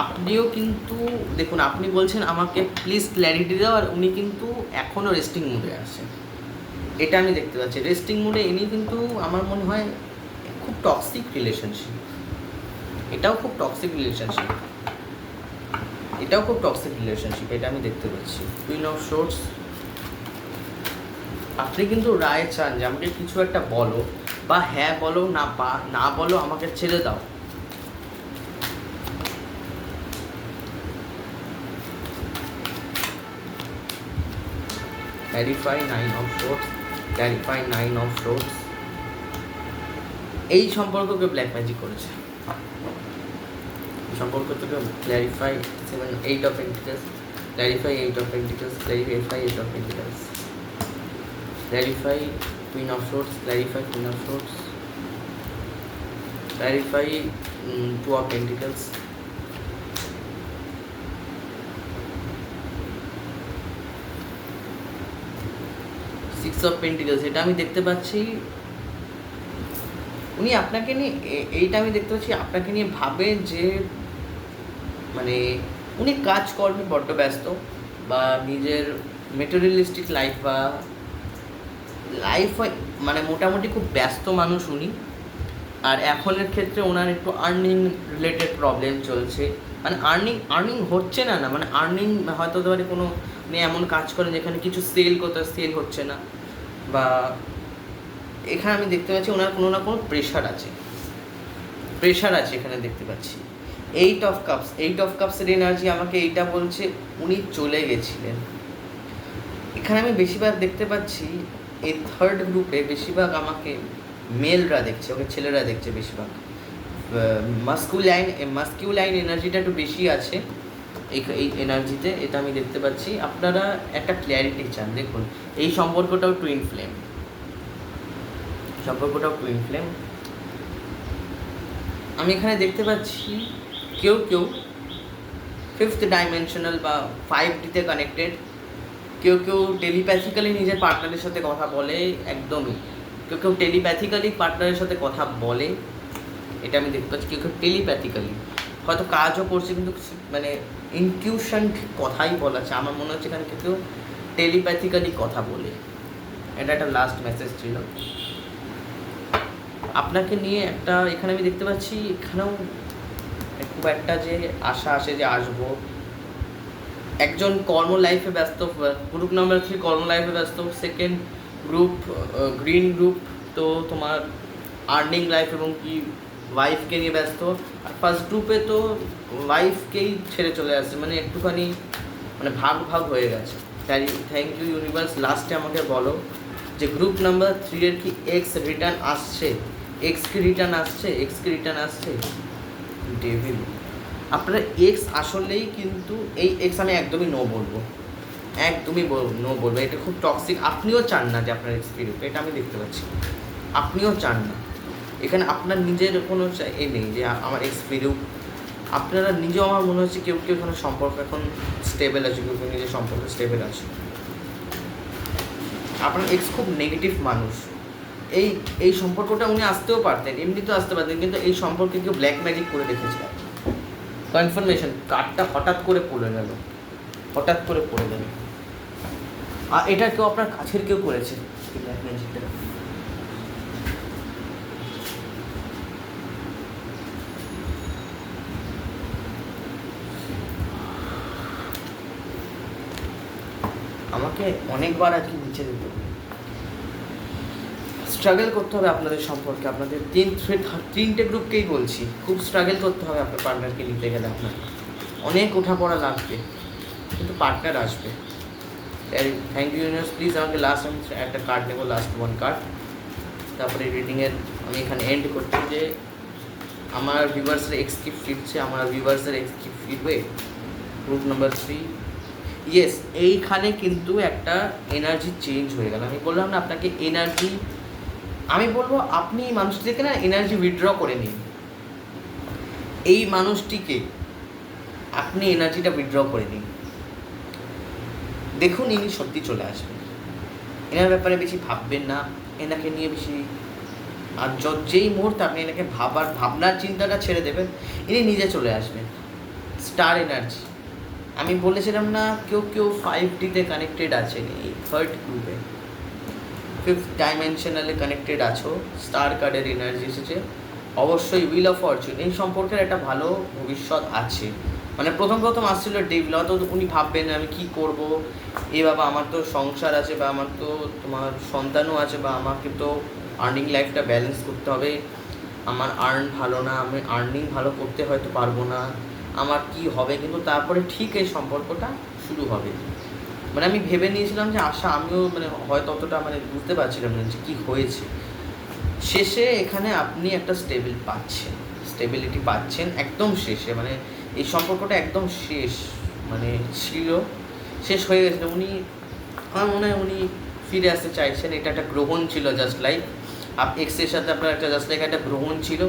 আপনিও কিন্তু দেখুন, আপনি বলছেন আমাকে প্লিজ ক্ল্যারিটি দাও, আর উনি কিন্তু এখনও রেস্টিং মুডে আছেন। এটা আমি দেখতে পাচ্ছি রেস্টিং মুডে। ইনি কিন্তু আমার মনে হয় খুব টক্সিক রিলেশনশিপ, এটাও খুব টক্সিক রিলেশনশিপ, এটা আমি দেখতে পাচ্ছি। কুইন অফ সোর্স, আপনি কিন্তু রায় চান যে আমাকে কিছু একটা বলো, বা হ্যাঁ বলো না বলো, আমাকে ছেড়ে দাও। Clarify 9 of swords, clarify 9 of swords. এই সম্পর্ককে ব্ল্যাক ম্যাজিক করেছে, সম্পর্ক থেকে clarify 8 of pentacles, clarify 8 of pentacles, clarify 8 of pentacles, clarify queen of swords, clarify queen of swords, clarify 2 of pentacles, 6 of pentacles. এটা আমি দেখতে পাচ্ছি উনি আপনাকে নিয়ে, এইটা আমি দেখতে পাচ্ছি আপনাকে নিয়ে ভাবে যে মানে উনি কাজকর্মে বড্ড ব্যস্ত, বা নিজের মেটেরিয়ালিস্টিক লাইফ মানে মোটামুটি খুব ব্যস্ত মানুষ উনি। আর এখনের ক্ষেত্রে ওনার একটু আর্নিং রিলেটেড প্রবলেম চলছে, মানে আর্নিং হচ্ছে না, মানে আর্নিং হয়তো ধরে কোনো উনি এমন কাজ করেন যেখানে কিছু সেল হচ্ছে না, বা এখানে আমি দেখতে পাচ্ছি ওনার কোনো না কোনো প্রেশার আছে এখানে দেখতে পাচ্ছি। 8 অফ কাপসের এনার্জি আমাকে এইটা বলছে উনি চলে গেছিলেন। এখানে আমি বেশিরভাগ দেখতে পাচ্ছি এই থার্ড গ্রুপে বেশিরভাগ আমাকে মেলরা দেখছে, ওকে ছেলেরা দেখছে বেশিরভাগ। মাস্কিউলাইন এনার্জিটা একটু বেশি আছে এই এনার্জিতে, এটা আমি দেখতে পাচ্ছি। আপনারা একটা ক্ল্যারিটি চান। দেখুন এই সম্পর্কটাও টুইন ফ্লেম, আমি এখানে দেখতে পাচ্ছি কেউ কেউ 5th ডাইমেনশনাল বা 5Dতে কানেক্টেড, কেউ কেউ টেলিপ্যাথিক্যালি নিজের পার্টনারের সাথে কথা বলে, একদমই কেউ কেউ টেলিপ্যাথিক্যালি পার্টনারের সাথে কথা বলে, এটা আমি দেখতে পাচ্ছি। কেউ কেউ টেলিপ্যাথিক্যালি হয়তো কাজও করছে, কিন্তু মানে ইনটিউশন ঠিক কথাই বলাচ্ছে। আমার মনে হচ্ছে এখানে কেউ কেউ টেলিপ্যাথিক্যালি কথা বলে। এটা একটা লাস্ট মেসেজ ছিল আপনাকে নিয়ে। একটা এখানে আমি দেখতে পাচ্ছি, এখানেও খুব একটা যে আশা আসে যে আসবো। একজন কর্ম লাইফে ব্যস্ত, গ্রুপ নাম্বার 3 কর্ম লাইফে ব্যস্ত, সেকেন্ড গ্রুপ গ্রিন গ্রুপ তো তোমার আর্নিং লাইফ এবং কি ওয়াইফকে নিয়ে ব্যস্ত। আর ফার্স্ট গ্রুপে তো ওয়াইফকেই ছেড়ে চলে আসছে, মানে একটুখানি মানে ভাগ ভাগ হয়ে গেছে। তাই থ্যাংক ইউ ইউনিভার্স। লাস্টে আমাকে বলো যে গ্রুপ নাম্বার 3 এর কি এক্স রিটার্ন আসছে? এক্স কি রিটার্ন আসছে? ডেভিল, আপনার এক্স আসলেই কিন্তু এই এক্স আমি একদমই নো বলবো, একদমই নো বলবো। এটা খুব টক্সিক। আপনিও চান না যে আপনার এক্স ফিরুক, এটা আমি দেখতে পাচ্ছি। আপনিও চান না, এখানে আপনার নিজের কোনো এ নেই যে আমার এক্স ফিরুক। আপনারা নিজেও, আমার মনে হচ্ছে কেউ কেউ এখানে সম্পর্ক এখন স্টেবল আছে, কেউ কেউ নিজের সম্পর্ক স্টেবল আছে। আপনার এক্স খুব নেগেটিভ মানুষ। এই সম্পর্কটা উনি আসতেও পারতেন, এমনি তো আসতে পারতেন, কিন্তু এই সম্পর্কে কেউ ব্ল্যাক ম্যাজিক করে রেখেছে। কনফার্মেশন কার্ডটা হঠাৎ করে পড়ে গেল, আর এটা কেউ আপনার কাছের কেউ করেছে ব্ল্যাক ম্যাজিকটা। আমাকে অনেকবার আজকে নিচে দিতে হবে, স্ট্রাগল করতে হবে আপনাদের সম্পর্কে। আপনাদের তিনটে গ্রুপকেই বলছি, খুব স্ট্রাগল করতে হবে আপনার পার্টনারকে নিতে গেলে। আপনার অনেক ওঠাপড়া লাগবে, কিন্তু পার্টনার আসবে। Thank you universe. প্লিজ আমাকে লাস্ট আমি একটা কার্ড নেবো, লাস্ট 1 কার্ড, তারপরে রিডিংয়ের আমি এখানে এন্ড করছি। যে আমার ভিউয়ার্সের এক্স কি ফিরছে, ফিরবে গ্রুপ নাম্বার 3। ইয়েস, এইখানে কিন্তু একটা এনার্জি চেঞ্জ হয়ে গেল। আমি বললাম না আপনাকে এনার্জি, আমি বলবো আপনি এই মানুষটি থেকে না এনার্জি উইথড্র করে নিন। এই মানুষটিকে আপনি এনার্জিটা উইথড্র করে নিন, দেখুন ইনি সত্যি চলে আসবেন। এনার ব্যাপারে বেশি ভাববেন না, এনাকে নিয়ে বেশি, আর যেই মুহূর্তে আপনি এনাকে ভাবনার চিন্তাটা ছেড়ে দেবেন, ইনি নিজে চলে আসবেন। স্টার এনার্জি, আমি বলেছিলাম না কেউ কেউ 5Dতে কানেক্টেড আছেন, এই 3rd গ্রুপে 5th ডাইমেনশনালে কানেক্টেড আছো। স্টার কার্ডের এনার্জি এসেছে। অবশ্যই হুইল অফ ফরচুন, এই সম্পর্কের একটা ভালো ভবিষ্যৎ আছে। মানে প্রথম আসছিল ডেভেলপ, তো উনি ভাববেন আমি কি করব, এ বাবা আমার তো সংসার আছে, বা আমার তো তোমার সন্তানও আছে, বা আমাকে তো আর্নিং লাইফটা ব্যালেন্স করতে হবে, আমার ভালো না, আমি আর্নিং ভালো করতে হয়তো পারবো না, আমার কি হবে। কিন্তু তারপরে ঠিক এই সম্পর্কটা শুরু হবে। মানে আমি ভেবে নিয়েছিলাম যে আশা, আমিও মানে হয়তো অতটা মানে বুঝতে পারছিলাম না যে কী হয়েছে। শেষে এখানে আপনি একটা স্টেবিলিটি পাচ্ছেন একদম শেষে। মানে এই সম্পর্কটা একদম শেষ, মানে শেষ হয়ে গেছে। আমার মনে হয় উনি ফিরে আসতে চাইছেন। এটা একটা গ্রহণ ছিল, জাস্ট লাইক এক্সের সাথে আপনার একটা জাস্ট লাইক একটা গ্রহণ ছিল।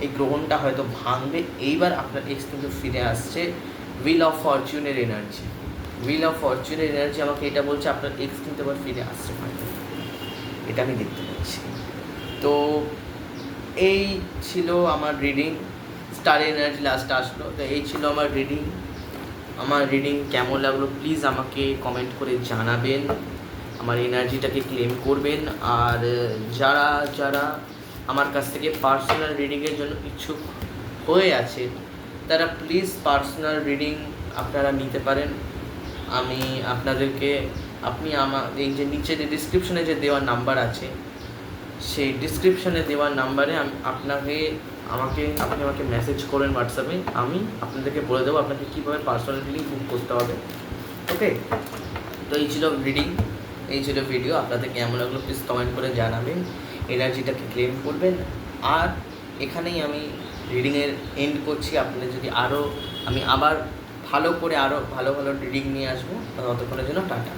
এই গ্রহণটা হয়তো ভাঙবে, এইবার আপনার এক্স কিন্তু ফিরে আসছে। হুইল অফ ফরচুনের এনার্জি আমাকে এটা বলছে আপনার এক্স কিন্তু আবার ফিরে আসছে, এটা আমি দেখতে পাচ্ছি। তো এই ছিল আমার রিডিং, স্টার এনার্জি লাস্ট আসলো। তো এই ছিল আমার রিডিং কেমন লাগলো প্লিজ আমাকে কমেন্ট করে জানাবেন, আমার এনার্জিটাকে ক্লেম করবেন। আর যারা যারা আমার কাছ থেকে পার্সোনাল রিডিংয়ের জন্য ইচ্ছুক হয়ে আছে, তারা প্লিজ পার্সোনাল রিডিং আপনারা নিতে পারেন। আমি আপনাদেরকে, আপনি আমার এই যে নিচে যে ডিসক্রিপশনে যে দেওয়ার নাম্বার আছে, সেই ডিসক্রিপশনে দেওয়ার নাম্বারে আপনি আমাকে মেসেজ করেন হোয়াটসঅ্যাপে, আমি আপনাদেরকে বলে দেবো আপনাকে কীভাবে পার্সোনাল রিডিং বুক করতে হবে। ওকে, তো এই ছিল রিডিং, এই ছিল ভিডিও। আপনাদের কেমন লাগলো প্লিজ কমেন্ট করে জানাবেন, এনার্জিটাকে ক্লেম করবেন। আর এখানেই আমি রিডিংয়ের এন্ড করছি। আপনাদের যদি আমি আবার ভালো করে আরও ভালো রিডিং নিয়ে আসবো, ততক্ষণের জন্য টাটা।